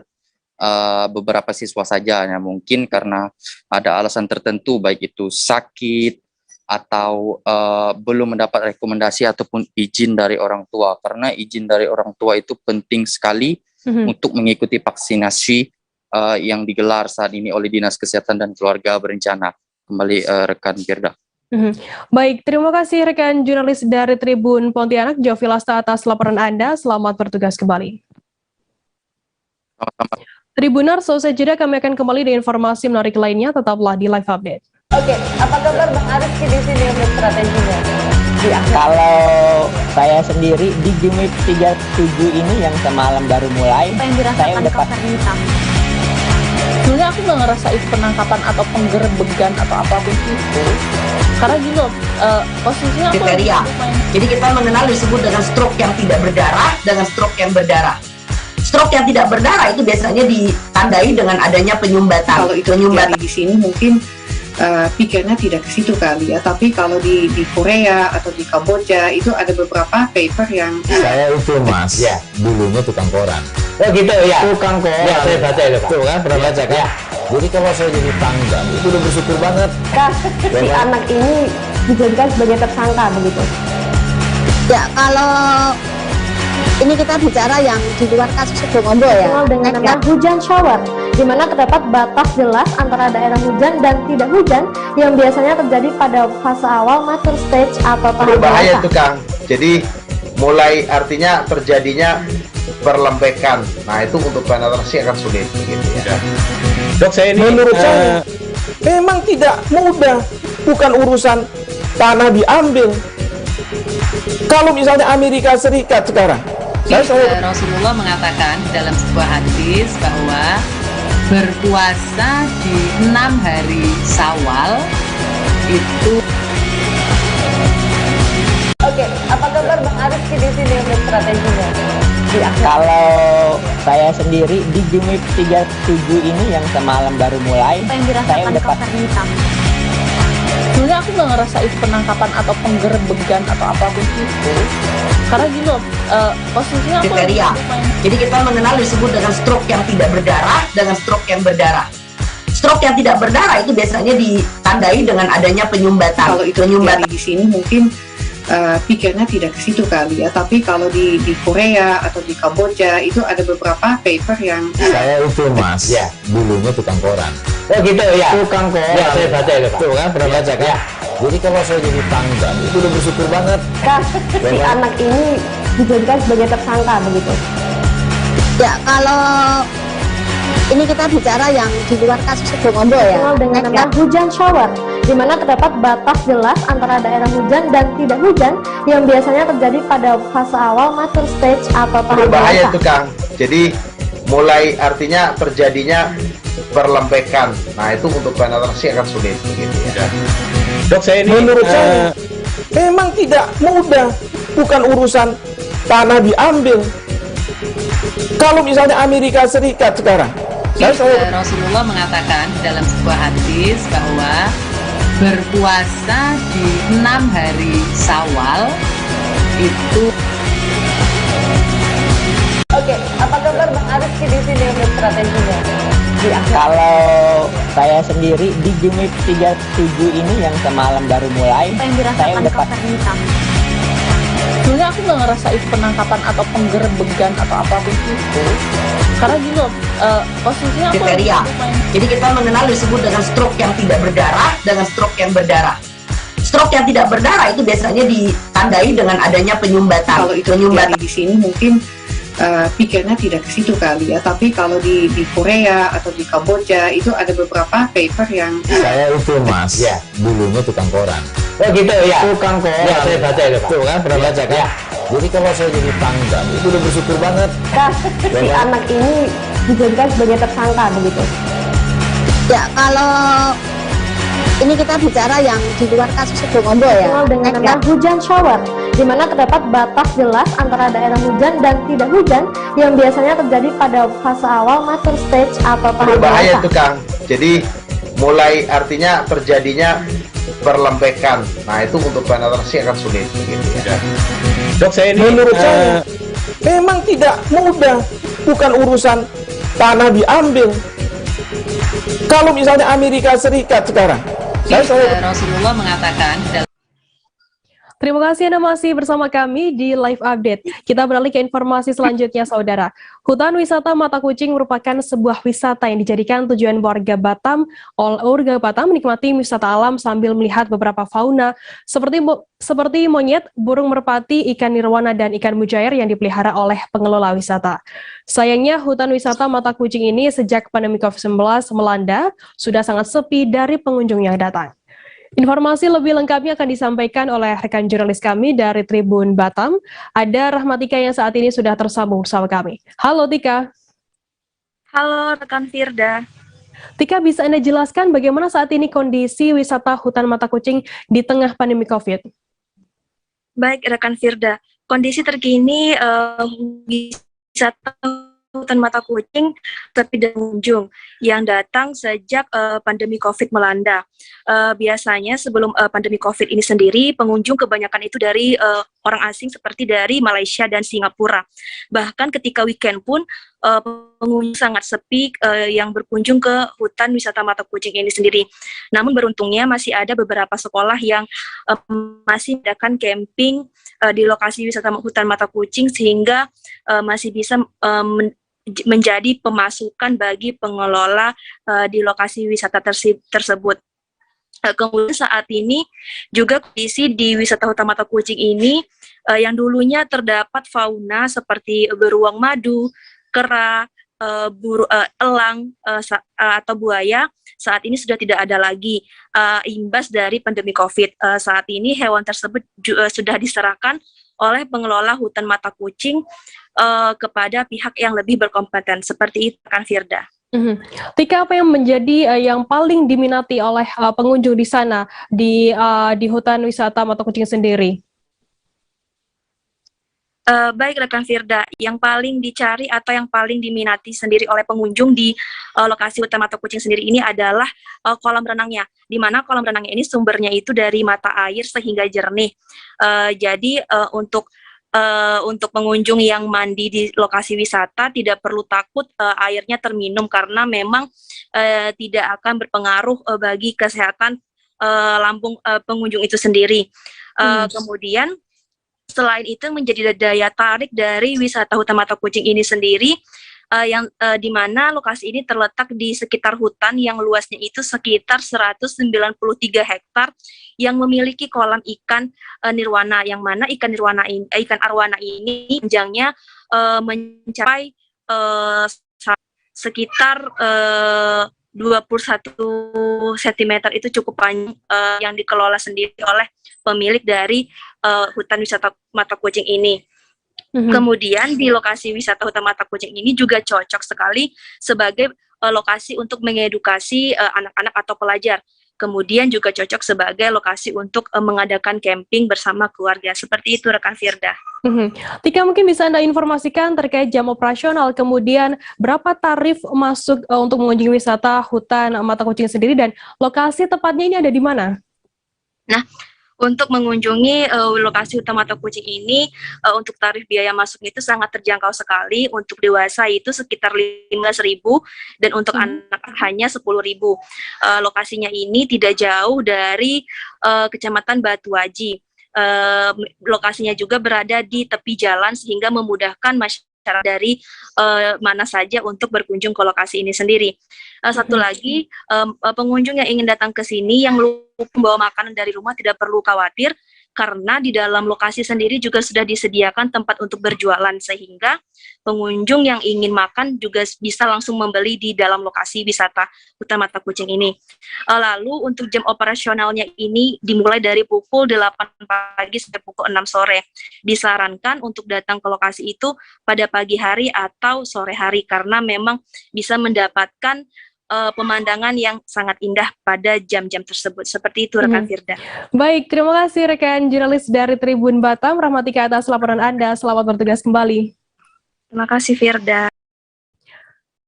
beberapa siswa saja ya, mungkin karena ada alasan tertentu baik itu sakit atau belum mendapat rekomendasi ataupun izin dari orang tua, karena izin dari orang tua itu penting sekali untuk mengikuti vaksinasi yang digelar saat ini oleh Dinas Kesehatan dan Keluarga Berencana. Kembali rekan Firda. Baik, terima kasih rekan jurnalis dari Tribun Pontianak, Jovi Lasta, atas laporan Anda. Selamat bertugas kembali. Sama-sama. Tribunar, selesai jeda kami akan kembali dengan informasi menarik lainnya. Tetaplah di Live Update. Oke, apa kabar Bang Arif di sini untuk strateginya? Ya, kalau saya sendiri di Jumip 37 ini yang semalam baru mulai, saya udah hitam. Sebenarnya aku nggak ngerasa itu penangkapan atau penggerbegan atau apapun itu, karena gini loh, posisinya aku kriteria. Jadi kita mengenal disebut dengan stroke yang tidak berdarah dengan stroke yang berdarah. Stroke yang tidak berdarah itu biasanya ditandai dengan adanya penyumbatan. Kalau itu terjadi di sini mungkin pikirnya tidak ke situ kali ya, tapi kalau di Korea atau di Kamboja itu ada beberapa paper yang saya itu mas, ya dulunya tukang koran. Oh gitu ya, tukang koran. Ya saya baca itu Pak. Tuh kan pernah baca kan? Ya. Jadi kalau saya jadi tanggal itu udah bersyukur banget. Si anak ini dijadikan sebagai tersangka begitu. Ya, kalau ini kita bicara yang di luar kasus Sibolga ya. Dengan nama hujan shower. di mana terdapat batas jelas antara daerah hujan dan tidak hujan yang biasanya terjadi pada fase awal mature stage atau tahap Berbahaya dewasa. itu Kang. Jadi mulai artinya terjadinya perlembekan. Nah itu untuk penetrasi akan sulit gitu ya. Dok, saya ini menurut saya memang tidak mudah, bukan urusan tanah diambil. Kalau misalnya Amerika Serikat sekarang, Rasulullah mengatakan dalam sebuah hadis bahwa berpuasa di 6 hari Syawal itu. Oke, apa kabar Bang Arif di sini untuk strateginya? Kalau saya sendiri di Jumip 37 ini yang semalam baru mulai, saya udah hitam. Sebenarnya aku nggak ngerasa itu penangkapan atau penggerebegan atau apapun itu, karena gini loh, posisinya aku kriteria. Jadi kita mengenal disebut dengan stroke yang tidak berdarah dengan stroke yang berdarah. Stroke yang tidak berdarah itu biasanya ditandai dengan adanya penyumbatan. Kalau itu terjadi di sini mungkin pikirnya tidak ke situ kali ya, tapi kalau di Korea atau di Kamboja itu ada beberapa paper yang Saya itu Mas, ya dulunya tukang koran. Oh gitu ya. Tukang koran. Ya saya baca itu Pak. Tuh kan pernah baca kan? Ya. Jadi kalau saya jadi pangdam itu udah bersyukur banget. Si anak ini dijadikan sebagai tersangka begitu. Ya, kalau ini kita bicara yang di luar kasus Kedungombo ya. Dengan nama hujan shower, di mana terdapat batas jelas antara daerah hujan dan tidak hujan yang biasanya terjadi pada fase awal mature stage atau tahap Berbahaya dewasa. itu Kang. Jadi mulai artinya terjadinya perlembekan. Nah itu untuk penetrasi akan sulit gitu ya. Dok, saya ini menurut saya memang tidak mudah, bukan urusan tanah diambil. Kalau misalnya Amerika Serikat sekarang, Rasulullah mengatakan dalam sebuah hadis bahwa berpuasa di 6 hari Syawal itu. Oke, apa kabar Bang Arif di sini untuk strateginya? Kalau saya sendiri di Jumip 37 ini yang semalam baru mulai, saya udah hitam. Sebenarnya aku nggak ngerasa itu penangkapan atau penggerebegan atau apapun itu, karena gini loh, posisinya aku Kriteria. Jadi kita mengenal disebut dengan stroke yang tidak berdarah dengan stroke yang berdarah. Stroke yang tidak berdarah itu biasanya ditandai dengan adanya penyumbatan. kalau itu terjadi di sini mungkin pikirnya tidak ke situ kali ya, tapi kalau di Korea atau di Kamboja itu ada beberapa paper yang Saya itu Mas, ya dulunya tukang koran. Oh gitu ya. Tukang koran. Ya saya baca itu Pak. Tuh kan pernah baca kan? Ya. Jadi kalau saya jadi pangdam itu udah bersyukur banget. Si anak ini dijadikan sebagai tersangka begitu. Ya, kalau ini kita bicara yang di luar kasus Kedungombo ya. Dengan nama hujan shower, di mana terdapat batas jelas antara daerah hujan dan tidak hujan yang biasanya terjadi pada fase awal mature stage atau tahap Berbahaya dewasa. itu Kang. Jadi mulai artinya terjadinya perlembekan. Nah itu untuk penetrasi akan sulit gitu ya. Dok, saya ini menurut saya memang tidak mudah, bukan urusan tanah diambil. Kalau misalnya Amerika Serikat sekarang, Rasulullah mengatakan dalam. Terima kasih Anda masih bersama kami di Live Update. Kita beralih ke informasi selanjutnya, Saudara. Hutan wisata Mata Kucing merupakan sebuah wisata yang dijadikan tujuan warga Batam. Warga Batam menikmati wisata alam sambil melihat beberapa fauna seperti monyet, burung merpati, ikan nirwana, dan ikan mujair yang dipelihara oleh pengelola wisata. Sayangnya, hutan wisata Mata Kucing ini sejak pandemi COVID-19 melanda, sudah sangat sepi dari pengunjung yang datang. Informasi lebih lengkapnya akan disampaikan oleh rekan jurnalis kami dari Tribun Batam. Ada Rahmatika yang saat ini sudah tersambung bersama kami. Halo Tika. Halo rekan Firda. Tika, bisa Anda jelaskan bagaimana saat ini kondisi wisata hutan Mata Kucing di tengah pandemi COVID? Baik rekan Firda, kondisi terkini wisata hutan Mata Kucing tapi dan pengunjung yang datang sejak pandemi COVID melanda. Biasanya sebelum pandemi COVID ini sendiri, pengunjung kebanyakan itu dari orang asing seperti dari Malaysia dan Singapura. Bahkan ketika weekend pun pengunjung sangat sepi yang berkunjung ke hutan wisata Mata Kucing ini sendiri. Namun beruntungnya masih ada beberapa sekolah yang masih mengadakan camping di lokasi wisata hutan Mata Kucing sehingga masih bisa menjadi pemasukan bagi pengelola di lokasi wisata tersebut. Kemudian saat ini juga kondisi di wisata Hutan Mata Kucing ini yang dulunya terdapat fauna seperti beruang madu, kera, elang atau buaya, saat ini sudah tidak ada lagi imbas dari pandemi COVID. Saat ini hewan tersebut sudah diserahkan oleh pengelola Hutan Mata Kucing kepada pihak yang lebih berkompeten. Seperti itu kan, Firda. Tika, apa yang menjadi yang paling diminati oleh pengunjung di sana di Hutan Wisata Mata Kucing sendiri? Baik rekan Firda, yang paling dicari atau yang paling diminati sendiri oleh pengunjung di lokasi Hutan Mata Kucing sendiri ini adalah kolam renangnya, di mana kolam renangnya ini sumbernya itu dari mata air sehingga jernih. Jadi untuk pengunjung yang mandi di lokasi wisata tidak perlu takut airnya terminum, karena memang tidak akan berpengaruh bagi kesehatan lambung pengunjung itu sendiri. Kemudian selain itu menjadi daya tarik dari wisata Hutan Mata Kucing ini sendiri, yang di mana lokasi ini terletak di sekitar hutan yang luasnya itu sekitar 193 hektar yang memiliki kolam ikan nirwana, yang mana ikan arwana ini panjangnya mencapai sekitar 21 cm, itu cukup panjang, yang dikelola sendiri oleh pemilik dari Hutan Wisata Mata Kucing ini. Kemudian di lokasi wisata Hutan Mata Kucing ini juga cocok sekali sebagai lokasi untuk mengedukasi anak-anak atau pelajar. Kemudian juga cocok sebagai lokasi untuk mengadakan camping bersama keluarga. Seperti itu rekan Firda. Tika, mungkin bisa Anda informasikan terkait jam operasional, kemudian berapa tarif masuk untuk mengunjungi wisata Hutan Mata Kucing sendiri, dan lokasi tepatnya ini ada di mana? Nah, untuk mengunjungi lokasi Hutan Mata Kucing ini, untuk tarif biaya masuk itu sangat terjangkau sekali. Untuk dewasa itu sekitar 15.000 dan untuk anak hanya 10.000. Lokasinya ini tidak jauh dari Kecamatan Batuaji. Lokasinya juga berada di tepi jalan sehingga memudahkan masyarakat dari mana saja untuk berkunjung ke lokasi ini sendiri. Satu lagi, pengunjung yang ingin datang ke sini yang lupa membawa makanan dari rumah tidak perlu khawatir, karena di dalam lokasi sendiri juga sudah disediakan tempat untuk berjualan, sehingga pengunjung yang ingin makan juga bisa langsung membeli di dalam lokasi wisata Hutan Mata Kucing ini. Lalu untuk jam operasionalnya ini dimulai dari pukul 8 pagi sampai pukul 6 sore. Disarankan untuk datang ke lokasi itu pada pagi hari atau sore hari, karena memang bisa mendapatkan pemandangan yang sangat indah pada jam-jam tersebut. Seperti itu rekan Firda. Baik, terima kasih rekan jurnalis dari Tribun Batam, Rahmatika, atas laporan Anda. Selamat bertugas kembali. Terima kasih Firda.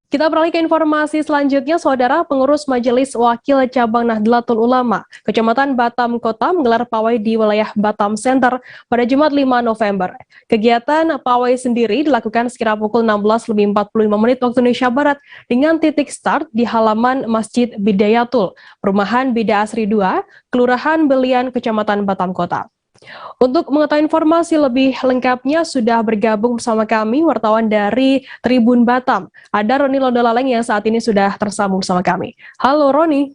Kita beralih ke informasi selanjutnya, Saudara. Pengurus Majelis Wakil Cabang Nahdlatul Ulama Kecamatan Batam Kota menggelar pawai di wilayah Batam Center pada Jumat 5 November. Kegiatan pawai sendiri dilakukan sekira pukul 16.45 waktu Indonesia Barat dengan titik start di halaman Masjid Bidayatul, Perumahan Bida Asri 2, Kelurahan Belian, Kecamatan Batam Kota. Untuk mengetahui informasi lebih lengkapnya sudah bergabung bersama kami wartawan dari Tribun Batam. Ada Roni Londolaleng yang saat ini sudah tersambung bersama kami. Halo Roni.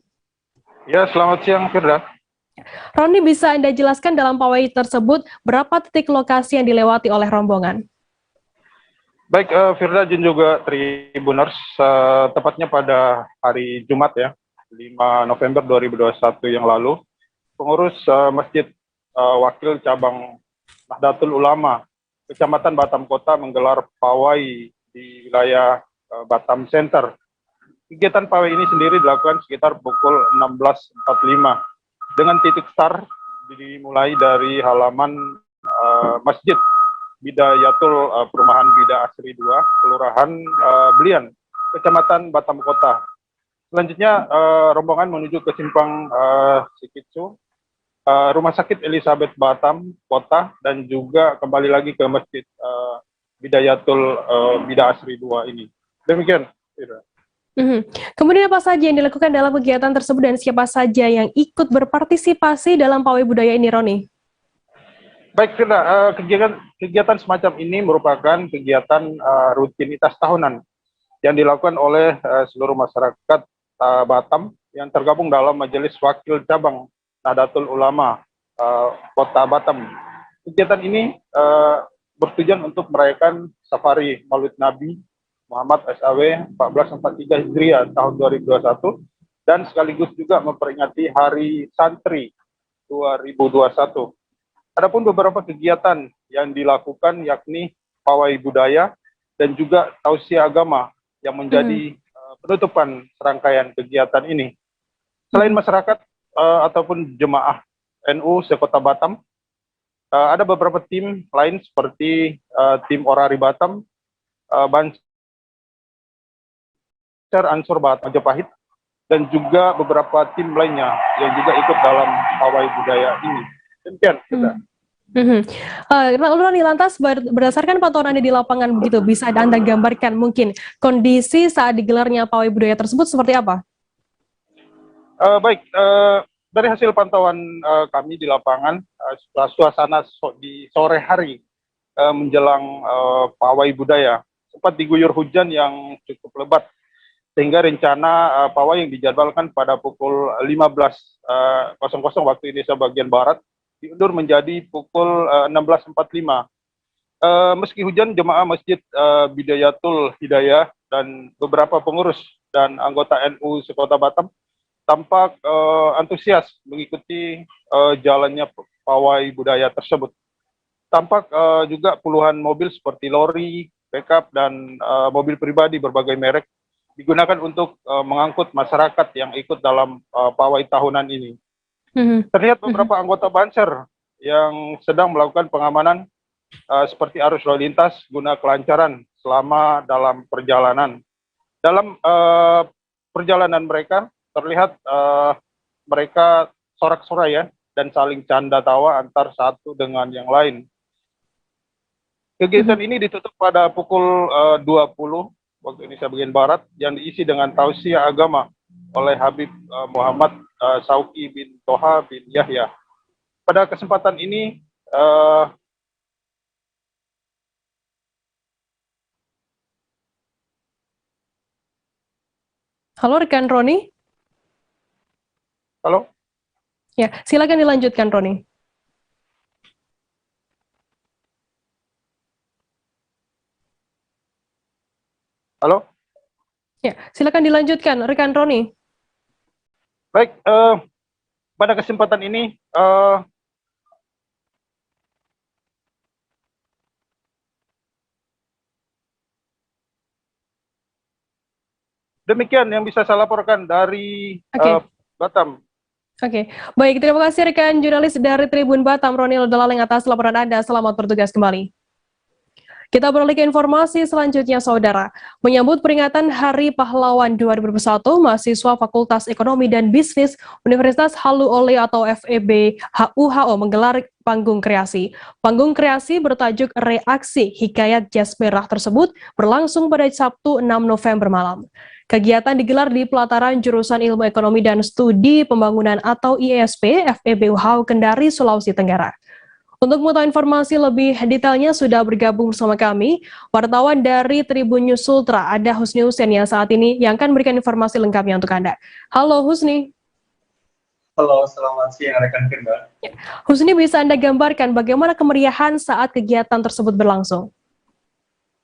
Ya, selamat siang Firda. Roni, bisa Anda jelaskan dalam pawai tersebut berapa titik lokasi yang dilewati oleh rombongan? Baik, Firda dan juga Tribuners, tepatnya pada hari Jumat ya, 5 November 2021 yang lalu, pengurus Masjid Wakil Cabang Nahdlatul Ulama Kecamatan Batam Kota menggelar pawai di wilayah Batam Center. Kegiatan pawai ini sendiri dilakukan sekitar pukul 16.45 dengan titik start dimulai dari halaman Masjid Bidayatul, Perumahan Bida Asri 2, Kelurahan Belian, Kecamatan Batam Kota. Selanjutnya rombongan menuju ke simpang Sikitsu, Rumah Sakit Elizabeth Batam Kota, dan juga kembali lagi ke Masjid Bidayatul Bida Asri 2 ini. Demikian. Kemudian apa saja yang dilakukan dalam kegiatan tersebut dan siapa saja yang ikut berpartisipasi dalam pawai budaya ini, Roni? Baik, Firda, kegiatan semacam ini merupakan kegiatan rutinitas tahunan yang dilakukan oleh seluruh masyarakat Batam yang tergabung dalam Majelis Wakil Cabang Nahdlatul Ulama Kota Batam. Kegiatan ini bertujuan untuk merayakan Safari Maulid Nabi Muhammad SAW 1443 Hijriah tahun 2021 dan sekaligus juga memperingati Hari Santri 2021. Adapun beberapa kegiatan yang dilakukan yakni pawai budaya dan juga tausiah agama yang menjadi penutupan serangkaian kegiatan ini. Selain masyarakat ataupun jemaah NU sekota Batam, ada beberapa tim lain seperti tim Orari Batam, Banser Ansor Batam Majapahit, dan juga beberapa tim lainnya yang juga ikut dalam pawai budaya ini. Demikian. Lalu Roni, lantas berdasarkan pantauan Anda di lapangan begitu, bisa Anda gambarkan mungkin kondisi saat digelarnya pawai budaya tersebut seperti apa? Dari hasil pantauan kami di lapangan, suasana di sore hari menjelang pawai budaya sempat diguyur hujan yang cukup lebat, sehingga rencana pawai yang dijadwalkan pada pukul 15.00 waktu Indonesia bagian Barat diundur menjadi pukul 16.45. Meski hujan, jemaah Masjid Bidayatul Hidayah dan beberapa pengurus dan anggota NU sekota Batam tampak antusias mengikuti jalannya pawai budaya tersebut. Tampak juga puluhan mobil seperti lori, pickup, dan mobil pribadi berbagai merek digunakan untuk mengangkut masyarakat yang ikut dalam pawai tahunan ini. Terlihat beberapa anggota Banser yang sedang melakukan pengamanan seperti arus lalu lintas guna kelancaran selama dalam perjalanan. Dalam perjalanan mereka terlihat mereka sorak-sorai ya dan saling canda tawa antar satu dengan yang lain. Kegiatan ini ditutup pada pukul 20 waktu Indonesia bagian Barat yang diisi dengan tausiah agama oleh Habib Muhammad Sauki bin Toha bin Yahya. Pada kesempatan ini halo rekan Roni. Halo. Ya, silakan dilanjutkan Roni. Halo. Ya, silakan dilanjutkan rekan Roni. Baik, pada kesempatan ini demikian yang bisa saya laporkan dari Batam. Oke, baik, terima kasih rekan jurnalis dari Tribun Batam, Ronil Dalaleng atas laporan Anda. Selamat bertugas kembali. Kita beralih ke informasi selanjutnya, Saudara. Menyambut peringatan Hari Pahlawan 2021, mahasiswa Fakultas Ekonomi dan Bisnis Universitas Halu Oleo atau FEB HUHO menggelar panggung kreasi. Panggung kreasi bertajuk Reaksi Hikayat Jas Merah tersebut berlangsung pada Sabtu 6 November malam. Kegiatan digelar di pelataran Jurusan Ilmu Ekonomi dan Studi Pembangunan atau IESP FEB HUHO Kendari, Sulawesi Tenggara. Untuk mengetahui informasi lebih detailnya sudah bergabung bersama kami, wartawan dari Tribun News Sultra, ada Husni Hussein yang saat ini yang akan memberikan informasi lengkapnya untuk Anda. Halo Husni. Halo, selamat siang rekan Firda. Husni, bisa Anda gambarkan bagaimana kemeriahan saat kegiatan tersebut berlangsung?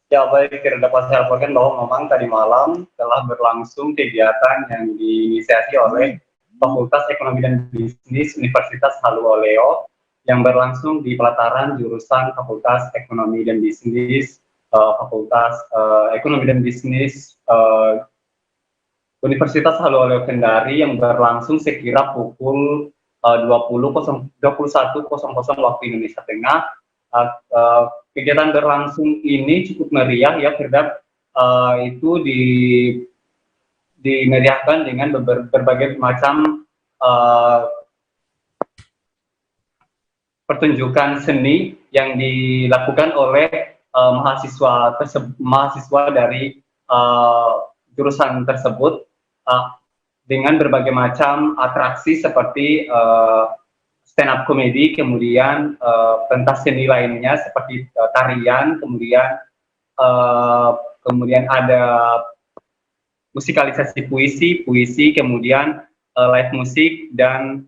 Ya baik, Firda dapat saya laporkan bahwa memang tadi malam telah berlangsung kegiatan yang diinisiasi oleh Fakultas Ekonomi dan Bisnis Universitas Halu Oleo yang berlangsung di pelataran jurusan Fakultas Ekonomi dan Bisnis, Fakultas Ekonomi dan Bisnis Universitas Halu Oleo Kendari yang berlangsung sekira pukul 21.00 waktu Indonesia Tengah. Kegiatan berlangsung ini cukup meriah ya, Firda. Itu dimeriahkan dengan berbagai macam pertunjukan seni yang dilakukan oleh mahasiswa dari jurusan tersebut dengan berbagai macam atraksi seperti stand up comedy, kemudian pentas seni lainnya seperti tarian, kemudian ada musikalisasi puisi, kemudian live musik dan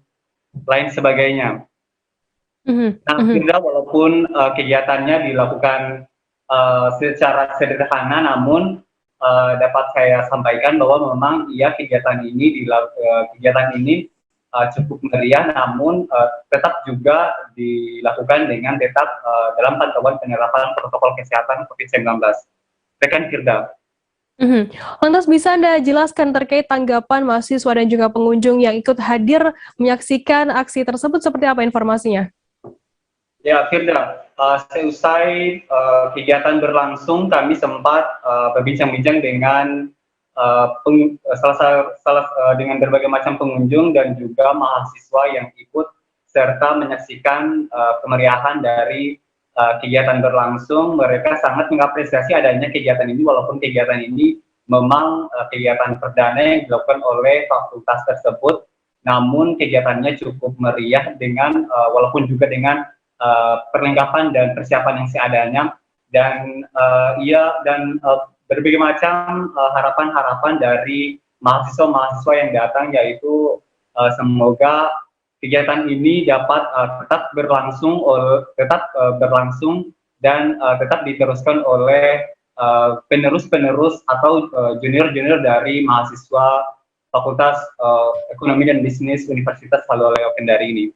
lain sebagainya. Nah, Firda, walaupun kegiatannya dilakukan secara sederhana, namun dapat saya sampaikan bahwa memang kegiatan ini cukup meriah, namun tetap juga dilakukan dengan tetap dalam pantauan penerapan protokol kesehatan COVID-19. Rekan Firda. Lantas bisa Anda jelaskan terkait tanggapan mahasiswa dan juga pengunjung yang ikut hadir menyaksikan aksi tersebut, seperti apa informasinya? Ya, Firda, seusai kegiatan berlangsung, kami sempat berbincang-bincang dengan dengan berbagai macam pengunjung dan juga mahasiswa yang ikut serta menyaksikan kemeriahan dari kegiatan berlangsung. Mereka sangat mengapresiasi adanya kegiatan ini, walaupun kegiatan ini memang kegiatan perdana yang dilakukan oleh fakultas tersebut, namun kegiatannya cukup meriah dengan walaupun juga dengan perlengkapan dan persiapan yang seadanya, dan berbagai macam harapan-harapan dari mahasiswa-mahasiswa yang datang, yaitu semoga kegiatan ini dapat tetap berlangsung dan tetap diteruskan oleh penerus-penerus atau junior-junior dari mahasiswa Fakultas Ekonomi dan Bisnis Universitas Haloleo Kendari ini.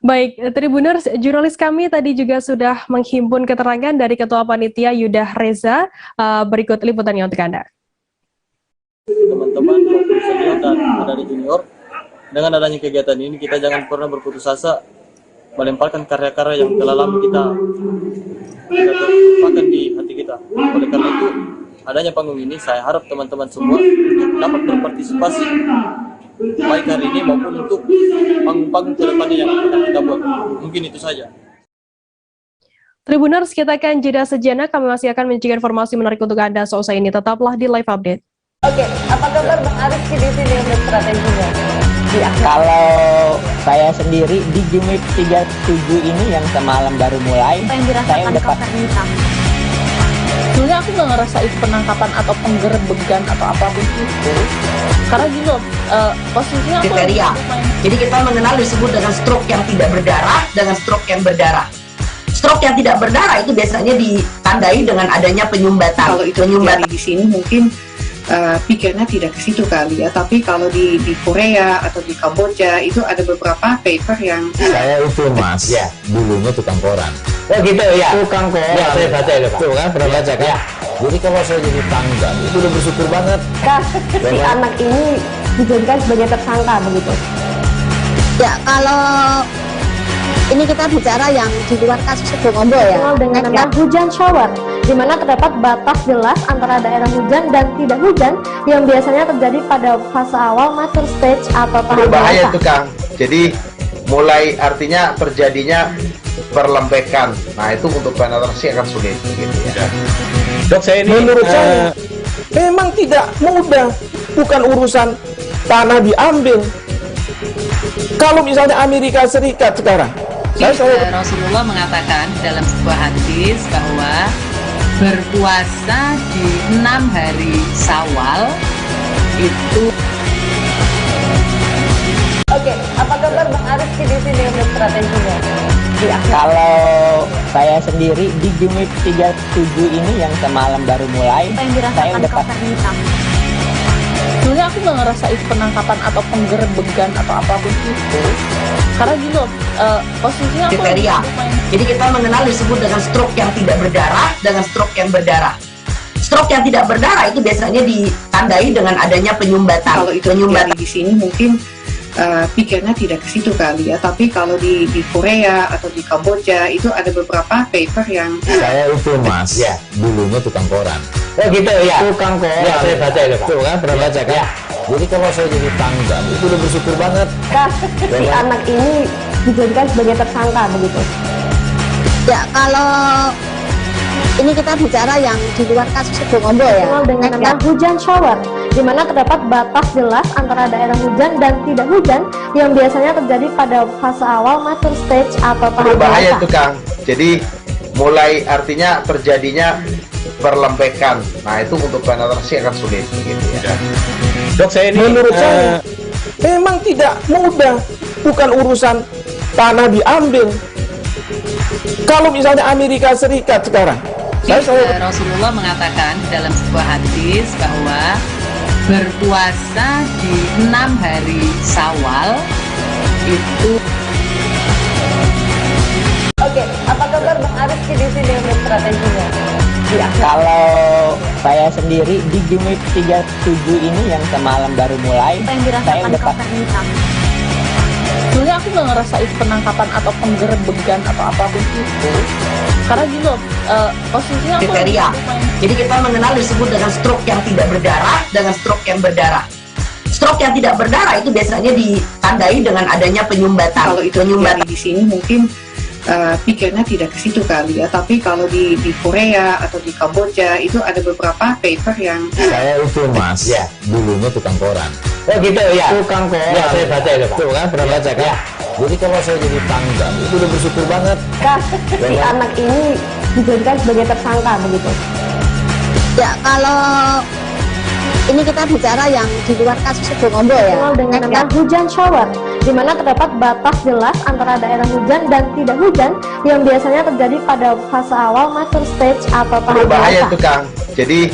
Baik, Tribuners, jurnalis kami tadi juga sudah menghimpun keterangan dari Ketua Panitia Yudah Reza. Berikut liputannya untuk Anda. Teman-teman maupun senior dan dari junior, dengan adanya kegiatan ini kita jangan pernah berputus asa melemparkan karya-karya yang telah lama kita terpakan di hati kita. Oleh karena itu, adanya panggung ini, saya harap teman-teman semua untuk dapat berpartisipasi baik hari ini maupun untuk panggung-panggung ke depannya yang akan kita buat. Mungkin itu saja. Tribuners, kita akan jeda sejenak. Kami masih akan mencari informasi menarik untuk Anda seusai ini. Tetaplah di Live Update. Oke, apa kabar Bang Arif di sini untuk strateginya? Kalau saya sendiri di Gimik 37 ini yang semalam baru mulai, saya udah sebenarnya aku nggak ngerasa itu penangkapan atau penggerebegan atau apapun itu, karena gini loh, posisinya aku kriteria. Jadi kita mengenal disebut dengan stroke yang tidak berdarah dengan stroke yang berdarah. Stroke yang tidak berdarah itu biasanya ditandai dengan adanya penyumbatan. Kalau itu terjadi di sini mungkin pikirnya tidak ke situ kali ya, tapi kalau di Korea atau di Kamboja itu ada beberapa paper yang saya itu Mas, ya dulunya tukang koran. Oh gitu ya, tukang koran. Ya saya baca itu Pak. Tuh kan pernah baca kan? Ya. Jadi kalau saya jadi tanggal itu udah bersyukur banget. Si anak ini dijadikan sebagai tersangka begitu. Ya, kalau ini kita bicara yang di luar kasus Situbondo ya, dengan nama hujan shower, di mana terdapat batas jelas antara daerah hujan dan tidak hujan yang biasanya terjadi pada fase awal master stage atau tahap berbahaya itu Kang. Jadi mulai artinya terjadinya perlembekan. Nah itu untuk penetrasi akan sulit gitu ya. Dok, saya ini menurut saya memang tidak mudah, bukan urusan tanah diambil. Kalau misalnya Amerika Serikat sekarang, Rasulullah mengatakan dalam sebuah hadis bahwa berpuasa di 6 hari Syawal itu. Oke, apa kabar Bang Arif di sini untuk strateginya? Kalau saya sendiri di Gimik 37 ini yang semalam baru mulai, saya udah sebenarnya aku nggak ngerasa itu penangkapan atau penggerebegan atau apapun itu, karena gini loh, posisinya kriteria. Jadi kita mengenal disebut dengan stroke yang tidak berdarah dengan stroke yang berdarah. Stroke yang tidak berdarah itu biasanya ditandai dengan adanya penyumbatan. Kalau itu terjadi di sini mungkin pikirnya tidak ke situ kali ya, tapi kalau di Korea atau di Kamboja itu ada beberapa paper yang saya itu Mas, ya dulunya tukang koran. Oh gitu ya, tukang koran. Ya saya baca itu Pak. Tuh kan pernah baca kan? Ya. Jadi kalau saya jadi tanggal itu udah bersyukur banget. Si anak ini dijadikan sebagai tersangka begitu. Ya, kalau ini kita bicara yang di luar kasus Situbondo ya, dengan nama hujan shower, di mana terdapat batas jelas antara daerah hujan dan tidak hujan yang biasanya terjadi pada fase awal master stage atau tahap berbahaya itu Kang. Jadi mulai artinya terjadinya perlembekan. Nah itu untuk penetrasi akan sulit gitu ya. Dok, saya ini menurut saya memang tidak mudah, bukan urusan tanah diambil. Kalau misalnya Amerika Serikat sekarang, Rasulullah mengatakan dalam sebuah hadis bahwa berpuasa di 6 hari Syawal itu. Oke, apa kabar Bang Arifki di sini untuk strateginya? Ya, kalau saya sendiri di Jumit 37 ini yang semalam baru mulai, saya udah sebenarnya aku nggak ngerasa itu penangkapan atau penggerebegan atau apapun itu, karena gitu posisinya aku kriteria. Jadi kita mengenal disebut dengan stroke yang tidak berdarah dengan stroke yang berdarah. Stroke yang tidak berdarah itu biasanya ditandai dengan adanya penyumbatan. Kalau itu terjadi di sini mungkin pikirnya tidak ke situ kali ya, tapi kalau di Korea atau di Kamboja itu ada beberapa paper yang saya itu mas, ya dulunya tukang koran. Oh gitu ya, tukang koran. Ya saya baca itu pak. Tuh kan pernah baca kan? Ya. Jadi kalau saya jadi pangdam itu udah bersyukur banget. Kak, si anak ini dijadikan sebagai tersangka begitu. Ya kalau ini kita bicara yang di luar kasus Situbondo ya, dengan nama hujan shower, di mana terdapat batas jelas antara daerah hujan dan tidak hujan yang biasanya terjadi pada fase awal master stage atau tahap berbahaya itu Kang. Jadi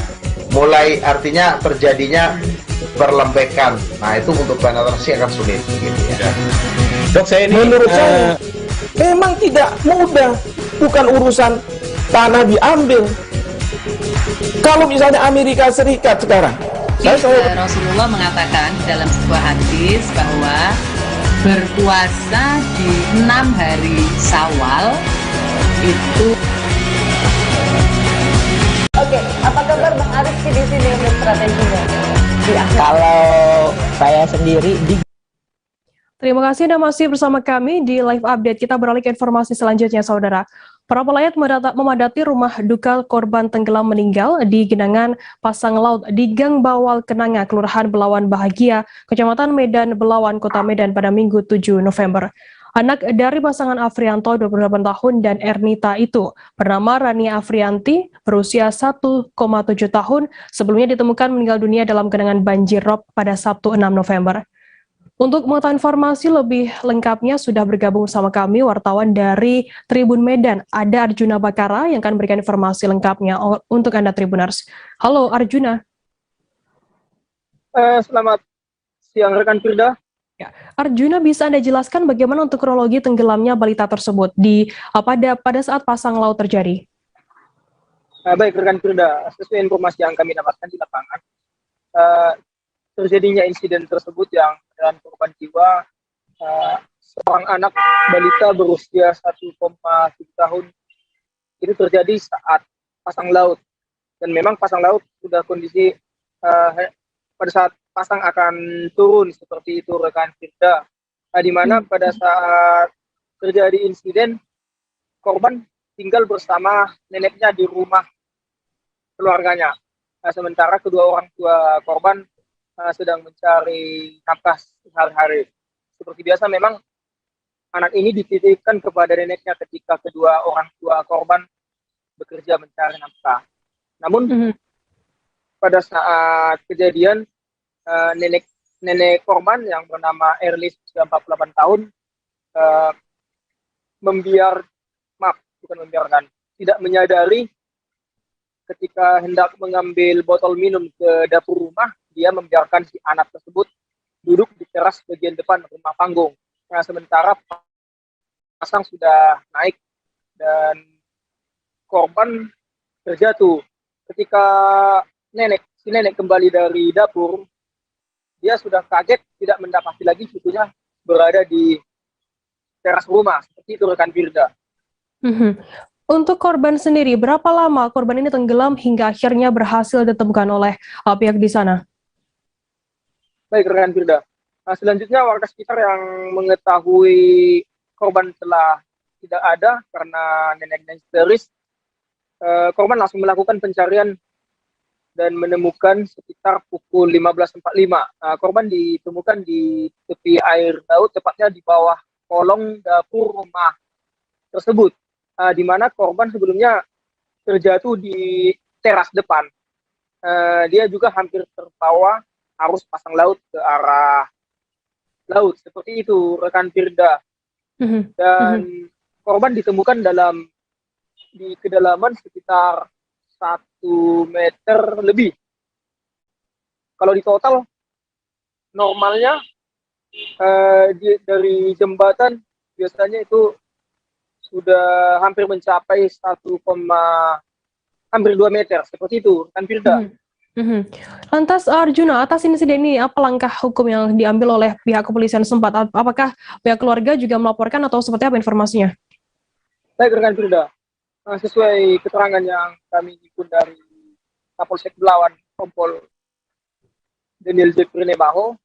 mulai artinya terjadinya perlembekan. Nah itu untuk penetrasi akan sulit gitu ya. Dok, saya ini menurut saya memang tidak mudah, bukan urusan tanah diambil. Kalau misalnya Amerika Serikat sekarang, Rasulullah mengatakan dalam sebuah hadis bahwa berpuasa di 6 hari Syawal itu. Oke, apa kabar Bang Arifki di sini untuk strateginya? Ya, kalau saya sendiri di. Terima kasih Anda masih bersama kami di live update. Kita beralih ke informasi selanjutnya, saudara. Para pelayat memadati rumah duka korban tenggelam meninggal di genangan pasang laut di Gang Bawal Kenanga, Kelurahan Belawan Bahagia, Kecamatan Medan Belawan, Kota Medan pada Minggu 7 November. Anak dari pasangan Afrianto 28 tahun dan Ernita itu bernama Rani Afrianti berusia 1,7 tahun sebelumnya ditemukan meninggal dunia dalam genangan banjir rob pada Sabtu 6 November. Untuk mengetahui informasi lebih lengkapnya sudah bergabung bersama kami wartawan dari Tribun Medan, ada Arjuna Bakara yang akan memberikan informasi lengkapnya untuk Anda Tribuners. Halo Arjuna. Selamat siang rekan Firda. Ya, Arjuna, bisa Anda jelaskan bagaimana untuk kronologi tenggelamnya balita tersebut pada saat pasang laut terjadi? Baik rekan Firda, sesuai informasi yang kami dapatkan di lapangan, terjadinya insiden tersebut yang dengan korban jiwa seorang anak balita berusia 1,7 tahun itu terjadi saat pasang laut, dan memang pasang laut sudah kondisi pada saat pasang akan turun seperti itu rekan Firda, di mana pada saat terjadi insiden korban tinggal bersama neneknya di rumah keluarganya, sementara kedua orang tua korban sedang mencari nafkah sehari-hari. Seperti biasa memang anak ini dititipkan kepada neneknya ketika kedua orang tua korban bekerja mencari nafkah. Namun pada saat kejadian nenek korban yang bernama Erlis usia 48 tahun tidak menyadari ketika hendak mengambil botol minum ke dapur rumah, dia membiarkan si anak tersebut duduk di teras bagian depan rumah panggung. Nah, sementara pasang sudah naik dan korban terjatuh. Ketika si nenek kembali dari dapur, dia sudah kaget tidak mendapati lagi cucunya berada di teras rumah. Seperti itu rekan Firda. Untuk korban sendiri, berapa lama korban ini tenggelam hingga akhirnya berhasil ditemukan oleh pihak di sana? Baik rekan Firda. Selanjutnya warga sekitar yang mengetahui korban telah tidak ada karena neneknya histeris, korban langsung melakukan pencarian dan menemukan sekitar pukul 15.45. Korban ditemukan di tepi air laut, tepatnya di bawah kolong dapur rumah tersebut. di mana korban sebelumnya terjatuh di teras depan. Dia juga hampir terbawa arus pasang laut ke arah laut, seperti itu rekan Firda. Dan korban ditemukan di kedalaman sekitar 1 meter lebih. Kalau di total normalnya dari jembatan biasanya itu sudah hampir mencapai hampir 2 meter, seperti itu kan Firda. Lantas Arjuna, atas insiden ini apa langkah hukum yang diambil oleh pihak kepolisian setempat? Apakah pihak keluarga juga melaporkan atau seperti apa informasinya? Baik rekan Firda, sesuai keterangan yang kami himpun dari Kapolsek Belawan Kompol Daniel Jeffrey Nebaho,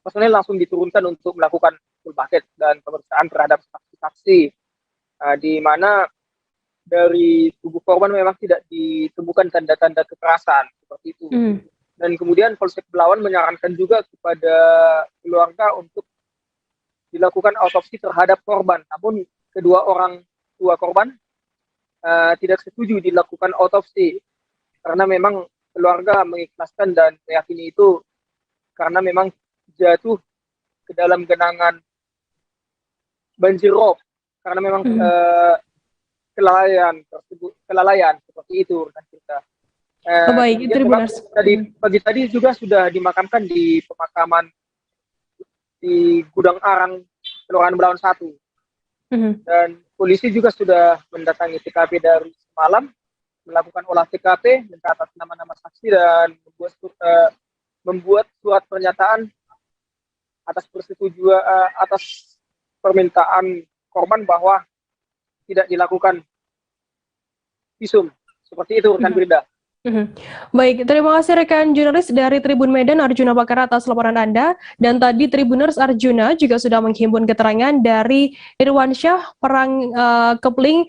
personel langsung diturunkan untuk melakukan full bucket dan pemeriksaan terhadap saksi-saksi, di mana dari tubuh korban memang tidak ditemukan tanda-tanda kekerasan seperti itu. Dan kemudian Polsek Belawan menyarankan juga kepada keluarga untuk dilakukan autopsi terhadap korban. Namun kedua orang tua korban tidak setuju dilakukan autopsi karena memang keluarga mengikhlaskan dan meyakini itu karena memang jatuh ke dalam genangan banjir rob karena memang kelalaian seperti itu kan kita. Baik, itu pagi tadi juga sudah dimakamkan di pemakaman di Gudang Arang, Kelurahan Belawan 1. Dan polisi juga sudah mendatangi TKP dari semalam, melakukan olah TKP, mencatat nama-nama saksi dan membuat surat pernyataan atas persetujuan atas permintaan korban bahwa tidak dilakukan visum. Seperti itu rekan Firda. Baik, terima kasih rekan jurnalis dari Tribun Medan Arjuna Bakar atas laporan Anda. Dan tadi Tribuners Arjuna juga sudah menghimpun keterangan dari Irwansyah Kepling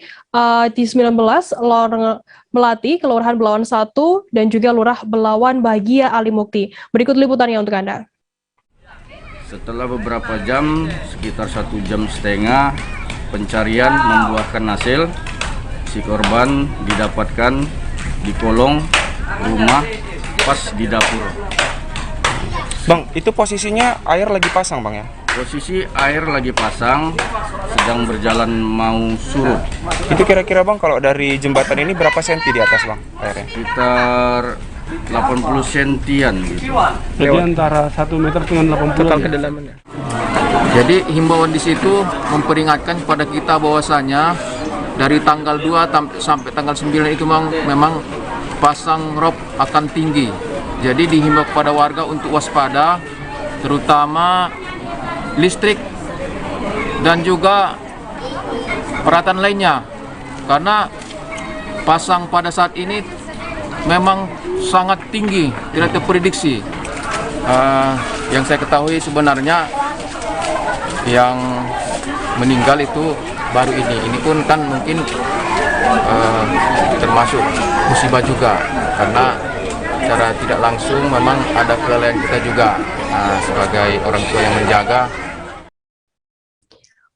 di 19 Lor Melati, Kelurahan Belawan 1 dan juga Lurah Belawan Bahagia Ali Mukti. Berikut liputannya untuk Anda. Setelah beberapa jam, sekitar 1,5 jam pencarian membuahkan hasil. Si korban didapatkan di kolong rumah pas di dapur. Bang, itu posisinya air lagi pasang Bang ya? Posisi air lagi pasang, sedang berjalan mau surut. Itu kira-kira Bang kalau dari jembatan ini berapa senti di atas Bang airnya? Sekitar 80 sentian gitu. Jadi antara 1 meter dengan 80 total kedalamannya. Jadi himbauan di situ memperingatkan kepada kita bahwasanya dari tanggal 2 sampai tanggal 9 itu memang pasang rob akan tinggi. Jadi dihimbau kepada warga untuk waspada, terutama listrik dan juga peralatan lainnya. Karena pasang pada saat ini memang sangat tinggi, tidak terprediksi. Yang saya ketahui sebenarnya yang meninggal itu baru ini pun kan mungkin termasuk musibah juga karena secara tidak langsung memang ada kelalaian kita juga sebagai orang tua yang menjaga.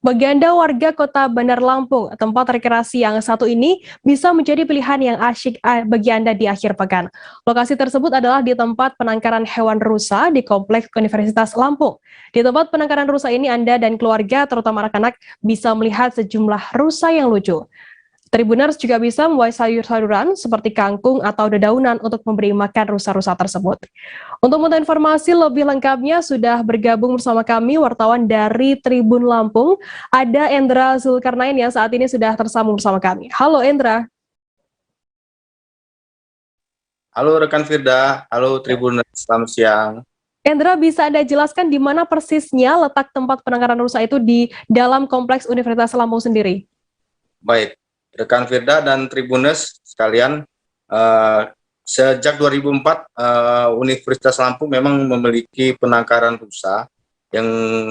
Bagi Anda warga Kota Bandar Lampung, tempat rekreasi yang satu ini bisa menjadi pilihan yang asyik bagi Anda di akhir pekan. Lokasi tersebut adalah di tempat penangkaran hewan rusa di Kompleks Universitas Lampung. Di tempat penangkaran rusa ini Anda dan keluarga, terutama anak-anak, bisa melihat sejumlah rusa yang lucu. Tribuners juga bisa membawa sayur-sayuran seperti kangkung atau dedaunan untuk memberi makan rusa-rusa tersebut. Untuk mengetahui informasi lebih lengkapnya sudah bergabung bersama kami wartawan dari Tribun Lampung, ada Endra Zulkarnain yang saat ini sudah tersambung bersama kami. Halo Endra. Halo rekan Firda, halo Tribuners, selamat siang. Endra, bisa Anda jelaskan di mana persisnya letak tempat penangkaran rusa itu di dalam Kompleks Universitas Lampung sendiri? Baik. Rekan Firda dan Tribuners sekalian, sejak 2004 Universitas Lampung memang memiliki penangkaran rusa yang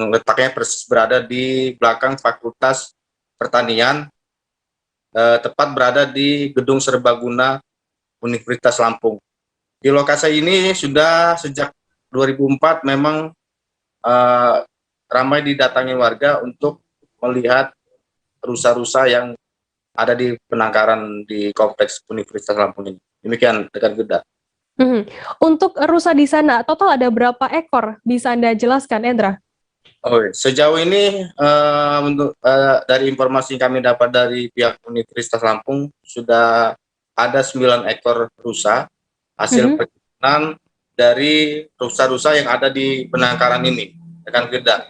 letaknya persis berada di belakang Fakultas Pertanian, tepat berada di Gedung Serbaguna Universitas Lampung. Di lokasi ini sudah sejak 2004 memang ramai didatangi warga untuk melihat rusa-rusa yang ada di penangkaran di kompleks Universitas Lampung ini. Demikian rekan Firda. Untuk rusa di sana total ada berapa ekor? Bisa Anda jelaskan, Endra? Sejauh ini dari informasi yang kami dapat dari pihak Universitas Lampung sudah ada 9 ekor rusa hasil perkebunan dari rusa-rusa yang ada di penangkaran ini, rekan Firda.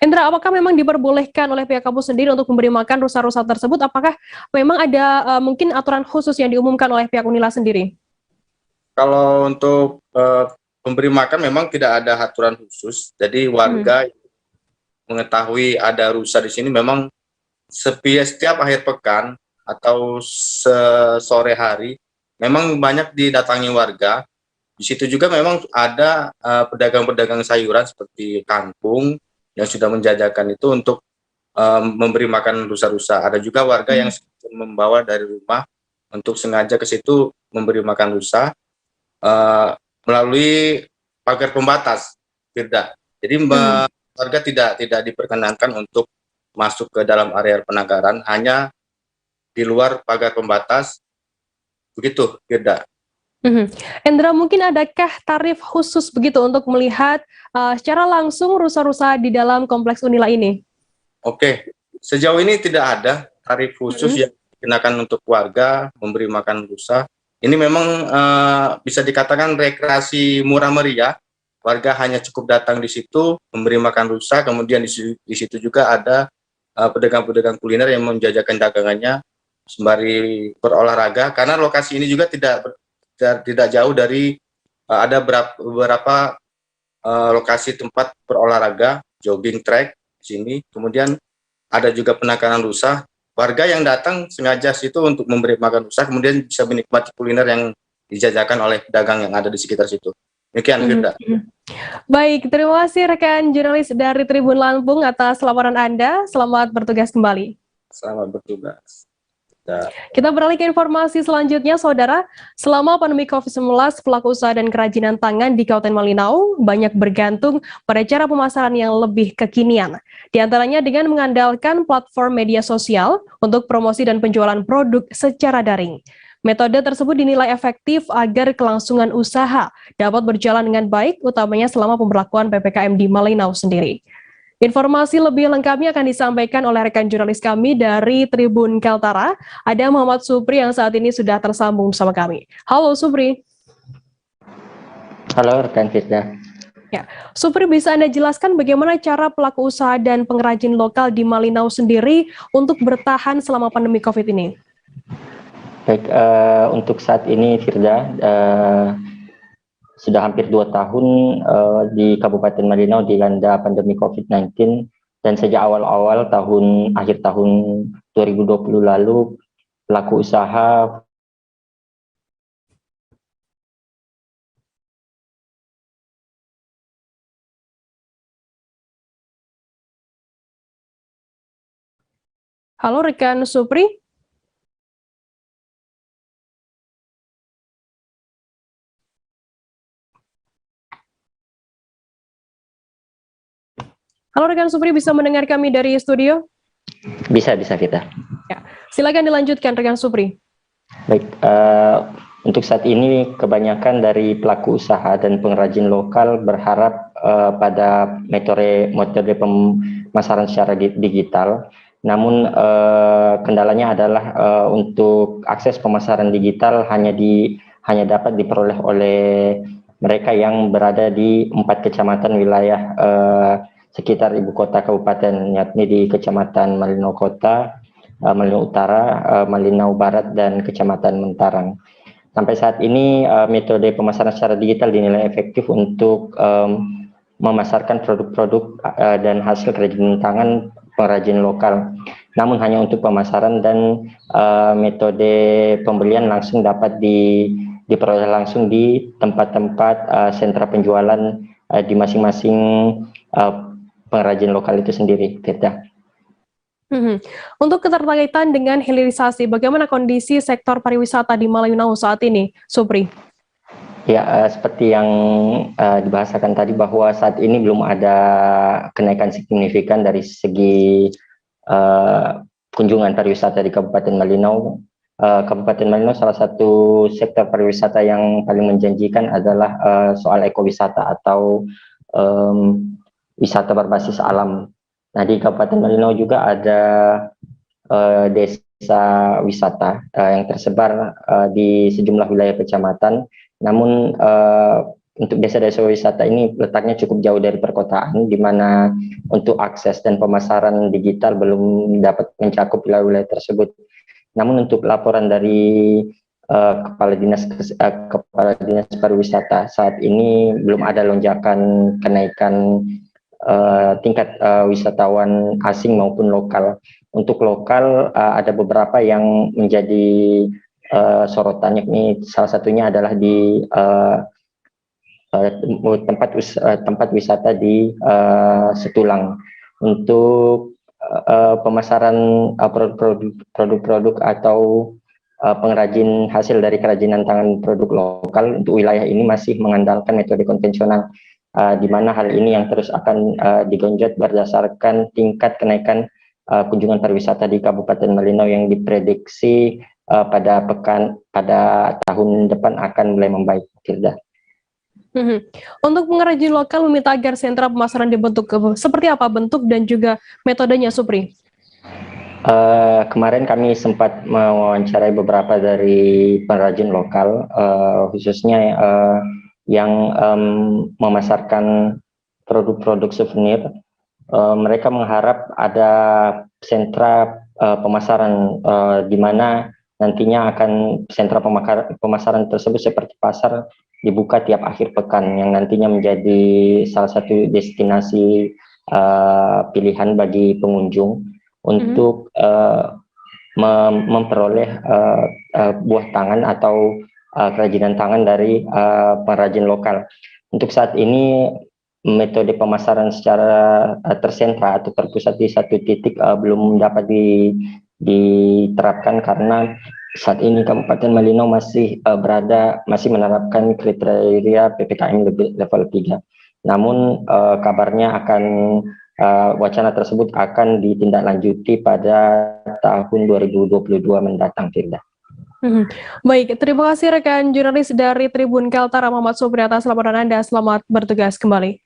Endra, apakah memang diperbolehkan oleh pihak kampus sendiri untuk memberi makan rusa-rusa tersebut? Apakah memang ada mungkin aturan khusus yang diumumkan oleh pihak Unila sendiri? Kalau untuk memberi makan memang tidak ada aturan khusus. Jadi warga mengetahui ada rusa di sini memang setiap akhir pekan atau sore hari memang banyak didatangi warga. Di situ juga memang ada pedagang-pedagang sayuran seperti kangkung yang sudah menjajakan itu untuk memberi makan rusa-rusa. Ada juga warga yang membawa dari rumah untuk sengaja ke situ memberi makan rusa melalui pagar pembatas, Firda. Jadi warga tidak diperkenankan untuk masuk ke dalam area penangkaran, hanya di luar pagar pembatas. Begitu, Firda. Endra, mungkin adakah tarif khusus begitu untuk melihat secara langsung rusa-rusa di dalam kompleks Unila ini? Oke, sejauh ini tidak ada tarif khusus yang dikenakan untuk warga memberi makan rusa. Ini memang bisa dikatakan rekreasi murah meriah. Warga hanya cukup datang di situ memberi makan rusa, kemudian di situ juga ada pedagang-pedagang kuliner yang menjajakan dagangannya sembari berolahraga. Karena lokasi ini juga tidak jauh dari ada beberapa lokasi tempat berolahraga, jogging track di sini. Kemudian ada juga penangkaran rusa. Warga yang datang sengaja situ untuk memberi makan rusa, kemudian bisa menikmati kuliner yang dijajakan oleh pedagang yang ada di sekitar situ. Demikian, Firda. Baik, terima kasih rekan jurnalis dari Tribun Lampung atas laporan Anda. Selamat bertugas kembali. Selamat bertugas. Kita beralih ke informasi selanjutnya, Saudara. Selama pandemi COVID-19, pelaku usaha dan kerajinan tangan di Kabupaten Malinau banyak bergantung pada cara pemasaran yang lebih kekinian. Di antaranya dengan mengandalkan platform media sosial untuk promosi dan penjualan produk secara daring. Metode tersebut dinilai efektif agar kelangsungan usaha dapat berjalan dengan baik, utamanya selama pemberlakuan PPKM di Malinau sendiri. Informasi lebih lengkapnya akan disampaikan oleh rekan jurnalis kami dari Tribun Kaltara. Ada Muhammad Supri yang saat ini sudah tersambung bersama kami. Halo Supri. Halo rekan Firda. Ya, Supri, bisa Anda jelaskan bagaimana cara pelaku usaha dan pengrajin lokal di Malinau sendiri untuk bertahan selama pandemi COVID ini? Baik, untuk saat ini Firda, sudah hampir 2 tahun di Kabupaten Malinau dilanda pandemi COVID-19, dan sejak awal-awal akhir tahun 2020 lalu pelaku usaha Halo rekan Supri. Halo rekan Supri, bisa mendengar kami dari studio? Bisa kita. Ya, silakan dilanjutkan rekan Supri. Baik, untuk saat ini kebanyakan dari pelaku usaha dan pengrajin lokal berharap pada metode pemasaran secara digital. Namun kendalanya adalah untuk akses pemasaran digital hanya dapat diperoleh oleh mereka yang berada di 4 kecamatan wilayah sekitar ibu kota kabupaten, yakni di Kecamatan Malinau Kota, Malinau Utara, Malinau Barat, dan Kecamatan Mentarang. Sampai saat ini metode pemasaran secara digital dinilai efektif untuk memasarkan produk-produk dan hasil kerajinan tangan pengrajin lokal. Namun hanya untuk pemasaran, dan metode pembelian langsung dapat diperoleh langsung di tempat-tempat sentra penjualan di masing-masing pengrajin lokal itu sendiri, Firda. Untuk keterkaitan dengan hilirisasi, bagaimana kondisi sektor pariwisata di Malinau saat ini, Supri? Ya, seperti yang dibahasakan tadi bahwa saat ini belum ada kenaikan signifikan dari segi kunjungan pariwisata di Kabupaten Malinau. Kabupaten Malinau salah satu sektor pariwisata yang paling menjanjikan adalah soal ekowisata atau wisata berbasis alam. Nah, di Kabupaten Malinau juga ada desa wisata yang tersebar di sejumlah wilayah kecamatan. Namun untuk desa-desa wisata ini letaknya cukup jauh dari perkotaan, di mana untuk akses dan pemasaran digital belum dapat mencakup wilayah-wilayah tersebut. Namun untuk laporan dari Kepala Dinas Pariwisata, saat ini belum ada lonjakan kenaikan tingkat wisatawan asing maupun lokal. Untuk lokal ada beberapa yang menjadi sorotan, yakni salah satunya adalah di tempat wisata di Setulang. Untuk pemasaran produk-produk atau pengrajin hasil dari kerajinan tangan produk lokal, untuk wilayah ini masih mengandalkan metode konvensional, di mana hal ini yang terus akan digenjot berdasarkan tingkat kenaikan kunjungan pariwisata di Kabupaten Malinau yang diprediksi pada tahun depan akan mulai membaik, Firda. Untuk pengrajin lokal meminta agar sentra pemasaran dibentuk, seperti apa bentuk dan juga metodenya, Supri? Kemarin kami sempat mewawancarai beberapa dari pengrajin lokal, khususnya yang memasarkan produk-produk souvenir. Mereka mengharap ada sentra pemasaran di mana nantinya akan sentra pemasaran tersebut seperti pasar dibuka tiap akhir pekan, yang nantinya menjadi salah satu destinasi pilihan bagi pengunjung untuk memperoleh buah tangan atau kerajinan tangan dari pengrajin lokal. Untuk saat ini metode pemasaran secara tersentra atau terpusat di satu titik belum dapat diterapkan, karena saat ini Kabupaten Malinau masih menerapkan kriteria PPKM level 3. Namun kabarnya wacana tersebut akan ditindaklanjuti pada tahun 2022 mendatang, Firda. Baik, terima kasih rekan jurnalis dari Tribun Kaltara Muhammad Supri atas laporan Anda. Selamat bertugas kembali.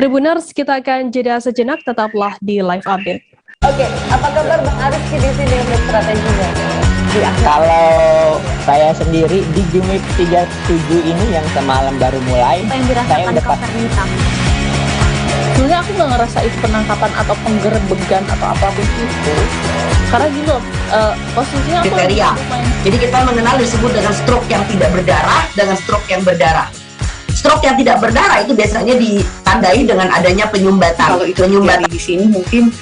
Tribuners, kita akan jeda sejenak, tetaplah di live update. Oke, apa kabar Bang Ariski di sini untuk strateginya? Kalau saya sendiri di Game Week 37 ini yang semalam baru mulai, saya udah pasti. Sebenarnya aku nggak ngerasa itu penangkapan atau penggerebegan atau apapun itu, karena gini loh, posisinya aku kriteria. Jadi kita mengenal disebut dengan stroke yang tidak berdarah dengan stroke yang berdarah. Stroke yang tidak berdarah itu biasanya ditandai dengan adanya penyumbatan. Kalau itu terjadi di sini mungkin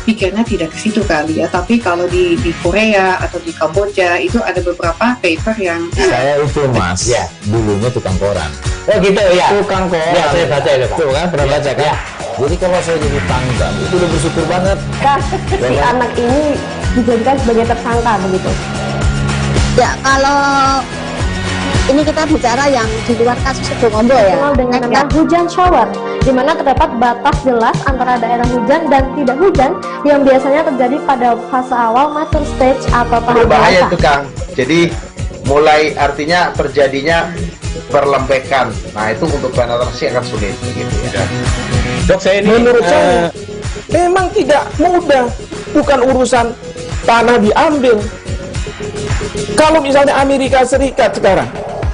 pikirnya tidak ke situ kali ya, tapi kalau di Korea atau di Kamboja itu ada beberapa paper yang saya itu mas ya dulunya tukang koran. Oh gitu ya, tukang koran ya, saya baca ya Pak. Tuh kan pernah baca kan ya. Jadi kalau saya jadi pangdam itu udah bersyukur banget. Si anak ini dijadikan sebagai tersangka begitu ya. Kalau ini kita bicara yang di luar kasus Situbondo ya, dengan nama hujan shower, di mana terdapat batas jelas antara daerah hujan dan tidak hujan yang biasanya terjadi pada fase awal mature stage atau tahap bahaya itu Kang. Jadi mulai artinya terjadinya perlembekan. Nah itu untuk penetrasi akan sulit gitu ya. Dok, saya ini menurut saya memang tidak mudah, bukan urusan tanah diambil. Kalau misalnya Amerika Serikat sekarang,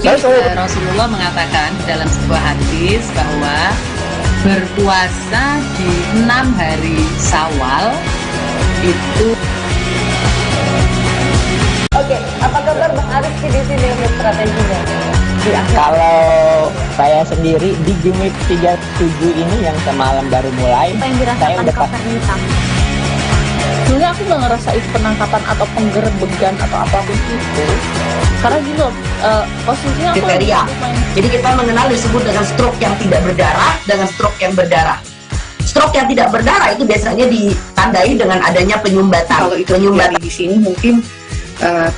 Rasulullah mengatakan dalam sebuah hadis bahwa berpuasa di 6 hari Syawal itu. Oke, apa kabar Bang Ariski di sini untuk strateginya? Kalau saya sendiri di Game Week 37 ini yang semalam baru mulai, saya udah pasti. Sebenarnya aku nggak ngerasa itu penangkapan atau penggerebegan atau apapun itu, karena gini loh, posisinya aku kriteria. Jadi kita mengenal disebut dengan stroke yang tidak berdarah dengan stroke yang berdarah. Stroke yang tidak berdarah itu biasanya ditandai dengan adanya penyumbatan. Kalau itu terjadi di sini mungkin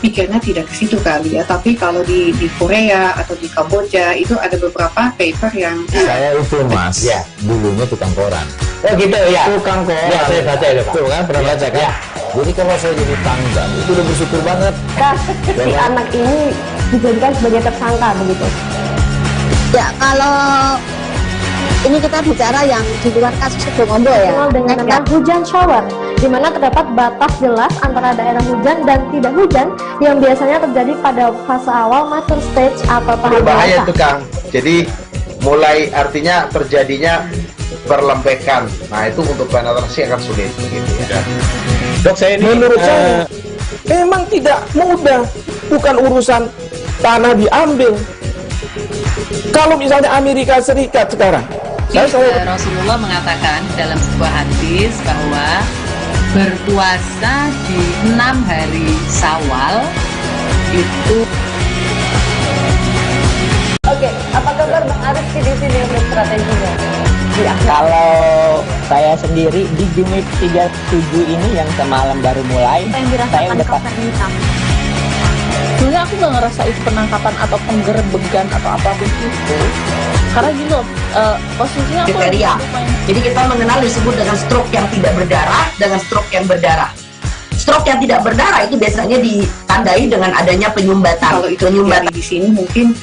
pikirnya tidak ke situ kali ya, tapi kalau di Korea atau di Kamboja itu ada beberapa paper yang saya itu mas ya dulunya tukang koran. Oh gitu ya. Tukang koran. Ya saya baca itu Pak. Tuh kan pernah baca kan? Jadi kalau saya jadi tanggal itu udah bersyukur banget. Si anak ini dijadikan sebagai tersangka begitu. Ya kalau ini kita bicara yang di luar kasus Situbondo ya. Dengan nama hujan shower, di mana terdapat batas jelas antara daerah hujan dan tidak hujan yang biasanya terjadi pada fase awal mature stage atau tahap Berbahaya dewasa. itu Kang. Jadi mulai artinya terjadinya perlembekan. Nah itu untuk penetrasi akan sulit begitu ya. Dok, saya ini menurut saya memang tidak mudah, bukan urusan tanah diambil. Kalau misalnya Amerika Serikat sekarang, Rasulullah mengatakan dalam sebuah hadis bahwa berpuasa di 6 hari Syawal itu. Oke, apa kabar Bang Arief di sini untuk strateginya? Ya, kalau saya sendiri di Game Week 37 ini yang semalam baru mulai, saya udah Sebenarnya aku nggak ngerasa itu penangkapan atau penggerebegan atau apapun itu, karena gini loh, posisinya aku kriteria. Jadi kita mengenal disebut dengan stroke yang tidak berdarah dengan stroke yang berdarah. Stroke yang tidak berdarah itu biasanya ditandai dengan adanya penyumbatan. Kalau itu terjadi di sini mungkin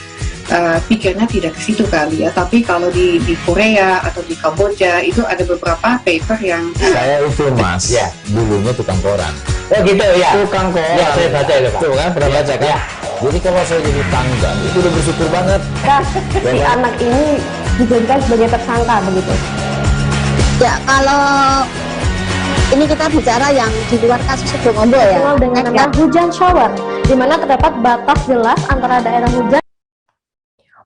pikirnya tidak ke situ kali ya, tapi kalau di Korea atau di Kamboja itu ada beberapa paper yang saya itu Mas, ya dulunya tukang koran. oh gitu ya. Tukang koran. Ya saya baca itu Pak. Tuh kan pernah baca kan? Jadi kalau saya jadi tanggal itu udah bersyukur banget. Si anak ini dijadikan sebagai tersangka begitu. Ya kalau ini kita bicara yang di luar kasus Situbondo ya. Dengan nama hujan shower, di mana terdapat batas jelas antara daerah hujan.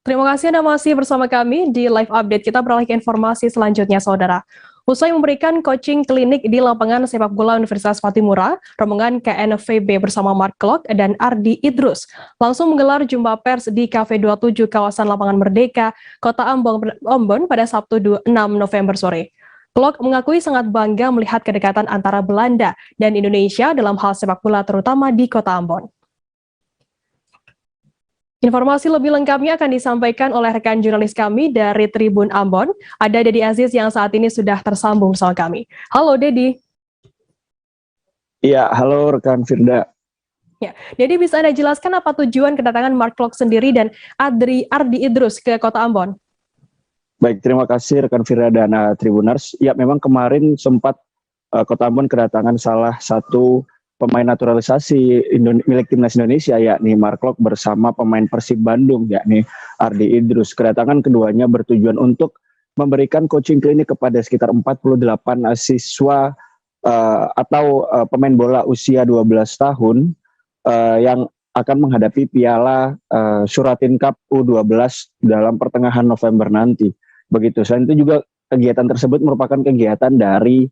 Terima kasih Anda masih bersama kami di live update. Kita beralih ke informasi selanjutnya, Saudara. Usai memberikan coaching klinik di lapangan sepak bola Universitas Patimura, rombongan KNVB bersama Mark Klok dan Ardi Idrus langsung menggelar jumpa pers di Cafe 27 kawasan Lapangan Merdeka, Kota Ambon pada Sabtu 6 November sore. Klok mengakui sangat bangga melihat kedekatan antara Belanda dan Indonesia dalam hal sepak bola terutama di Kota Ambon. Informasi lebih lengkapnya akan disampaikan oleh rekan jurnalis kami dari Tribun Ambon. Ada Dedi Aziz yang saat ini sudah tersambung sama kami. Halo Dedi. Iya, halo rekan Firda. Ya, Dedi bisa Anda jelaskan apa tujuan kedatangan Mark Klok sendiri dan Ardi Idrus ke Kota Ambon? Baik, terima kasih rekan Firda dan Tribuners. Ya, memang kemarin sempat Kota Ambon kedatangan salah satu pemain naturalisasi milik timnas Indonesia, yakni Mark Klok bersama pemain Persib Bandung, yakni Ardi Idrus. Kedatangan keduanya bertujuan untuk memberikan coaching klinik kepada sekitar 48 siswa atau pemain bola usia 12 tahun yang akan menghadapi Piala Suratin Cup U12 dalam pertengahan November nanti. Begitu. Selain itu juga kegiatan tersebut merupakan kegiatan dari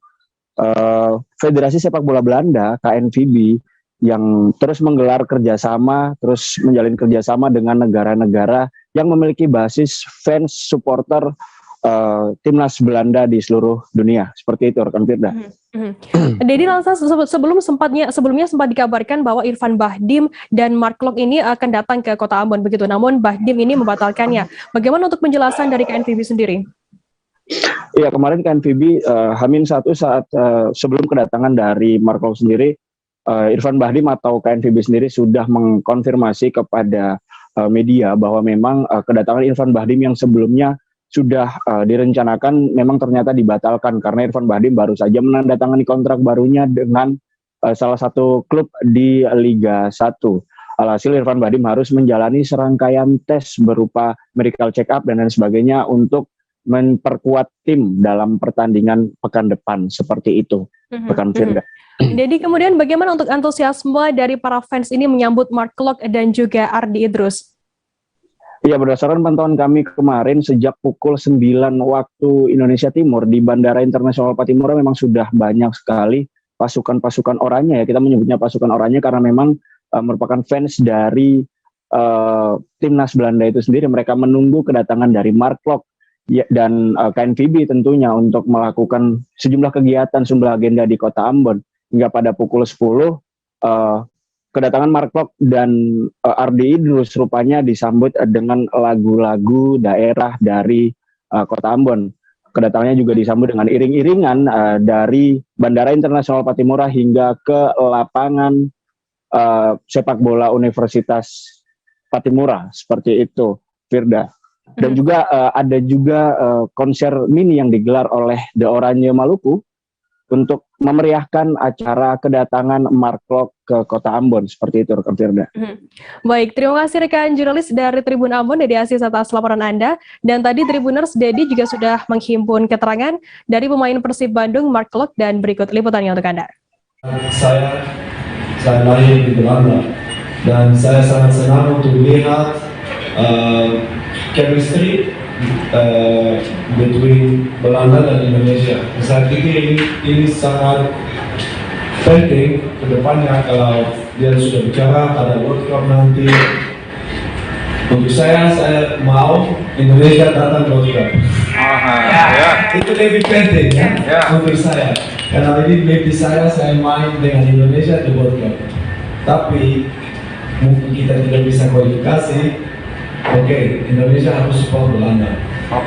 Federasi Sepak Bola Belanda (KNVB) yang terus menggelar kerjasama, terus menjalin kerjasama dengan negara-negara yang memiliki basis fans supporter timnas Belanda di seluruh dunia. Seperti itu, rekan Firda. Dedi, langsung sebelumnya sempat dikabarkan bahwa Irfan Bahdim dan Mark Klok ini akan datang ke Kota Ambon begitu. Namun Bahdim ini membatalkannya. Bagaimana untuk penjelasan dari KNVB sendiri? Iya, kemarin KNVB H-1 saat sebelum kedatangan dari Mark Klok sendiri, Irfan Bahdim atau KNVB sendiri sudah mengkonfirmasi kepada media bahwa memang kedatangan Irfan Bahdim yang sebelumnya sudah direncanakan memang ternyata dibatalkan karena Irfan Bahdim baru saja menandatangani kontrak barunya dengan salah satu klub di Liga 1. Alhasil Irfan Bahdim harus menjalani serangkaian tes berupa medical check up dan lain sebagainya untuk memperkuat tim dalam pertandingan pekan depan, seperti itu, rekan Firda. Jadi kemudian bagaimana untuk antusiasme dari para fans ini menyambut Mark Klok dan juga Ardi Idrus? Ya, berdasarkan pantauan kami kemarin sejak pukul 9 waktu Indonesia Timur di Bandara Internasional Patimura memang sudah banyak sekali pasukan-pasukan oranye, ya kita menyebutnya pasukan oranye karena memang merupakan fans dari timnas Belanda itu sendiri. Mereka menunggu kedatangan dari Mark Klok dan KNVB tentunya untuk melakukan sejumlah kegiatan, sejumlah agenda di Kota Ambon. Hingga pada pukul 10 kedatangan Mark Klok dan Ardi Idrus rupanya disambut dengan lagu-lagu daerah dari Kota Ambon. kedatangannya juga disambut dengan iring-iringan dari Bandara Internasional Pattimura hingga ke lapangan sepak bola Universitas Pattimura, seperti itu, Firda. Dan juga ada juga konser mini yang digelar oleh The Oranye Maluku untuk memeriahkan acara kedatangan Mark Klok ke Kota Ambon, seperti itu, rekan Firda. Baik, terima kasih rekan jurnalis dari Tribun Ambon, Dedi Asis atas laporan Anda. Dan tadi Tribuners, Dedi juga sudah menghimpun keterangan dari pemain Persib Bandung, Mark Klok, dan berikut liputannya untuk Anda. Saya lahir di Belanda dan saya sangat senang untuk melihat chemistry between Belanda dan Indonesia. Saya pikir ini sangat penting ke depannya kalau dia sudah bicara pada World Cup nanti. Untuk saya mau Indonesia datang World Cup. Itu lebih penting untuk saya. Karena ini mimpi saya main dengan Indonesia di World Cup. Tapi mungkin kita tidak bisa kualifikasi. Oke, Indonesia harus support Belanda.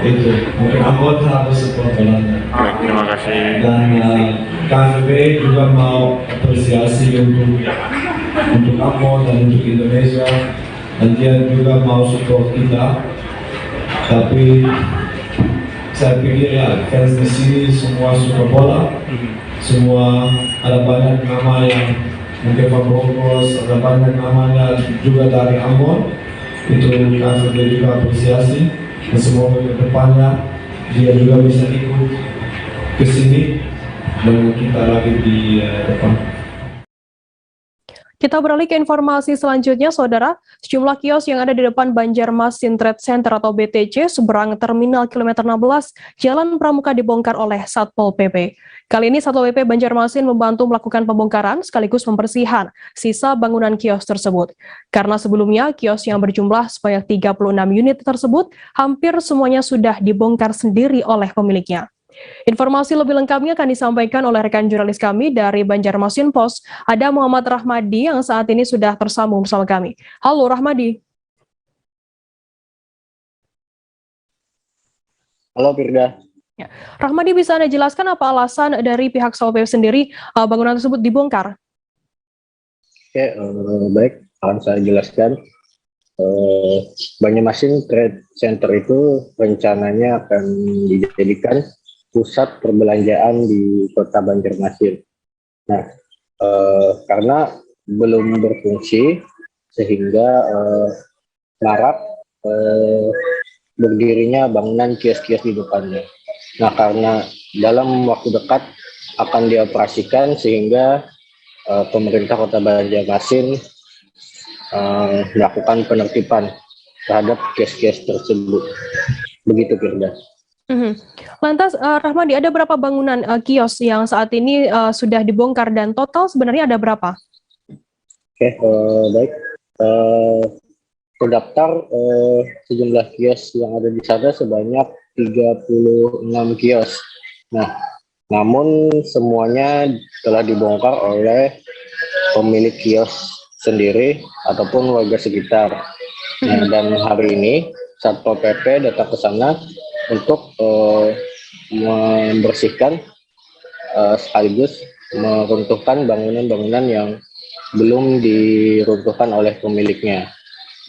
Itu mungkin Ambon harus support Belanda. Terima kasih. Dan KNVB juga mau apresiasi untuk Ambon dan untuk Indonesia. Dan dia juga mau support kita. Tapi saya pikir ya fans di sini semua suka bola. Semua ada banyak nama yang mungkin Pak Bogos, ada banyak namanya juga dari Ambon. Itu KNVB juga apresiasi dan semoga ke depannya dia juga bisa ikut ke sini dengan kita lagi di depan. Kita beralih ke informasi selanjutnya, Saudara. Sejumlah kios yang ada di depan Banjarmasin Trade Center atau BTC seberang Terminal Kilometer 16 Jalan Pramuka dibongkar oleh Satpol PP. Kali ini Satpol PP Banjarmasin membantu melakukan pembongkaran sekaligus pembersihan sisa bangunan kios tersebut. Karena sebelumnya kios yang berjumlah sebanyak 36 unit tersebut hampir semuanya sudah dibongkar sendiri oleh pemiliknya. Informasi lebih lengkapnya akan disampaikan oleh rekan jurnalis kami dari Banjarmasin Post. Ada Muhammad Rahmadi yang saat ini sudah tersambung bersama kami. Halo Rahmadi. Halo Firda. Ya. Rahmadi, bisa Anda jelaskan apa alasan dari pihak Satpol PP sendiri bangunan tersebut dibongkar? Oke, baik, akan saya jelaskan. Banjarmasin Trade Center itu rencananya akan dijadikan pusat perbelanjaan di kota Banjarmasin. Nah, karena belum berfungsi sehingga marak berdirinya bangunan kios-kios di depannya. Nah, karena dalam waktu dekat akan dioperasikan sehingga pemerintah kota Banjarmasin melakukan penertiban terhadap kios-kios tersebut. Begitu, Firda. Lantas, Rahmadi, ada berapa bangunan kios yang saat ini sudah dibongkar dan total sebenarnya ada berapa? Oke, baik. Terdaftar sejumlah kios yang ada di sana sebanyak 36 kios. Nah, namun semuanya telah dibongkar oleh pemilik kios sendiri ataupun warga sekitar. Nah, dan hari ini Satpol PP datang ke sana untuk membersihkan sekaligus meruntuhkan bangunan-bangunan yang belum diruntuhkan oleh pemiliknya.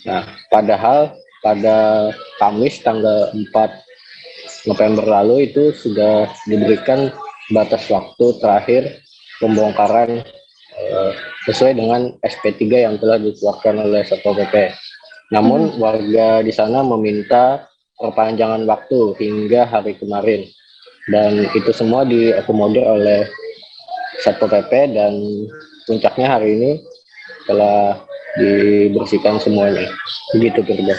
Nah, padahal pada Kamis tanggal 4 November lalu itu sudah diberikan batas waktu terakhir pembongkaran sesuai dengan SP3 yang telah dikeluarkan oleh Satpol PP. Namun warga di sana meminta perpanjangan waktu hingga hari kemarin, dan itu semua diakomodir oleh Satpol PP dan puncaknya hari ini telah dibersihkan semuanya. Begitu, Firda.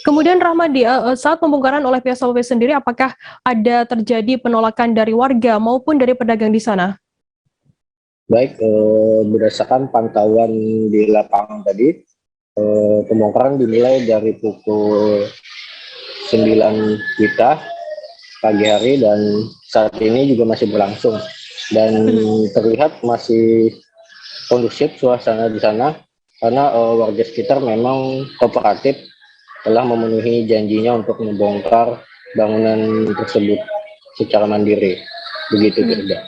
Kemudian Rahmadi, saat pembongkaran oleh pihak Satpol PP sendiri, apakah ada terjadi penolakan dari warga maupun dari pedagang di sana? Baik, berdasarkan pantauan di lapangan tadi, pembongkaran dimulai dari pukul 9 WITA pagi hari dan saat ini juga masih berlangsung, dan terlihat masih kondusif suasana di sana karena warga sekitar memang kooperatif telah memenuhi janjinya untuk membongkar bangunan tersebut secara mandiri. Begitu Firda.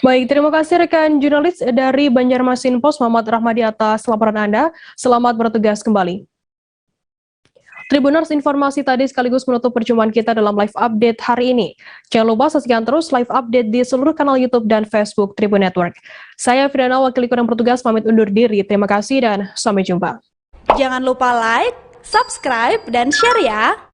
Baik, terima kasih rekan jurnalis dari Banjarmasin Post Muhammad Rahmadi atas laporan Anda. Selamat bertugas kembali. Tribuners, informasi tadi sekaligus menutup perjumpaan kita dalam live update hari ini. Jangan lupa saksikan terus live update di seluruh kanal YouTube dan Facebook Tribun Network. Saya Firdana, wakil kurang bertugas, pamit undur diri. Terima kasih dan sampai jumpa. Jangan lupa like, subscribe, dan share ya.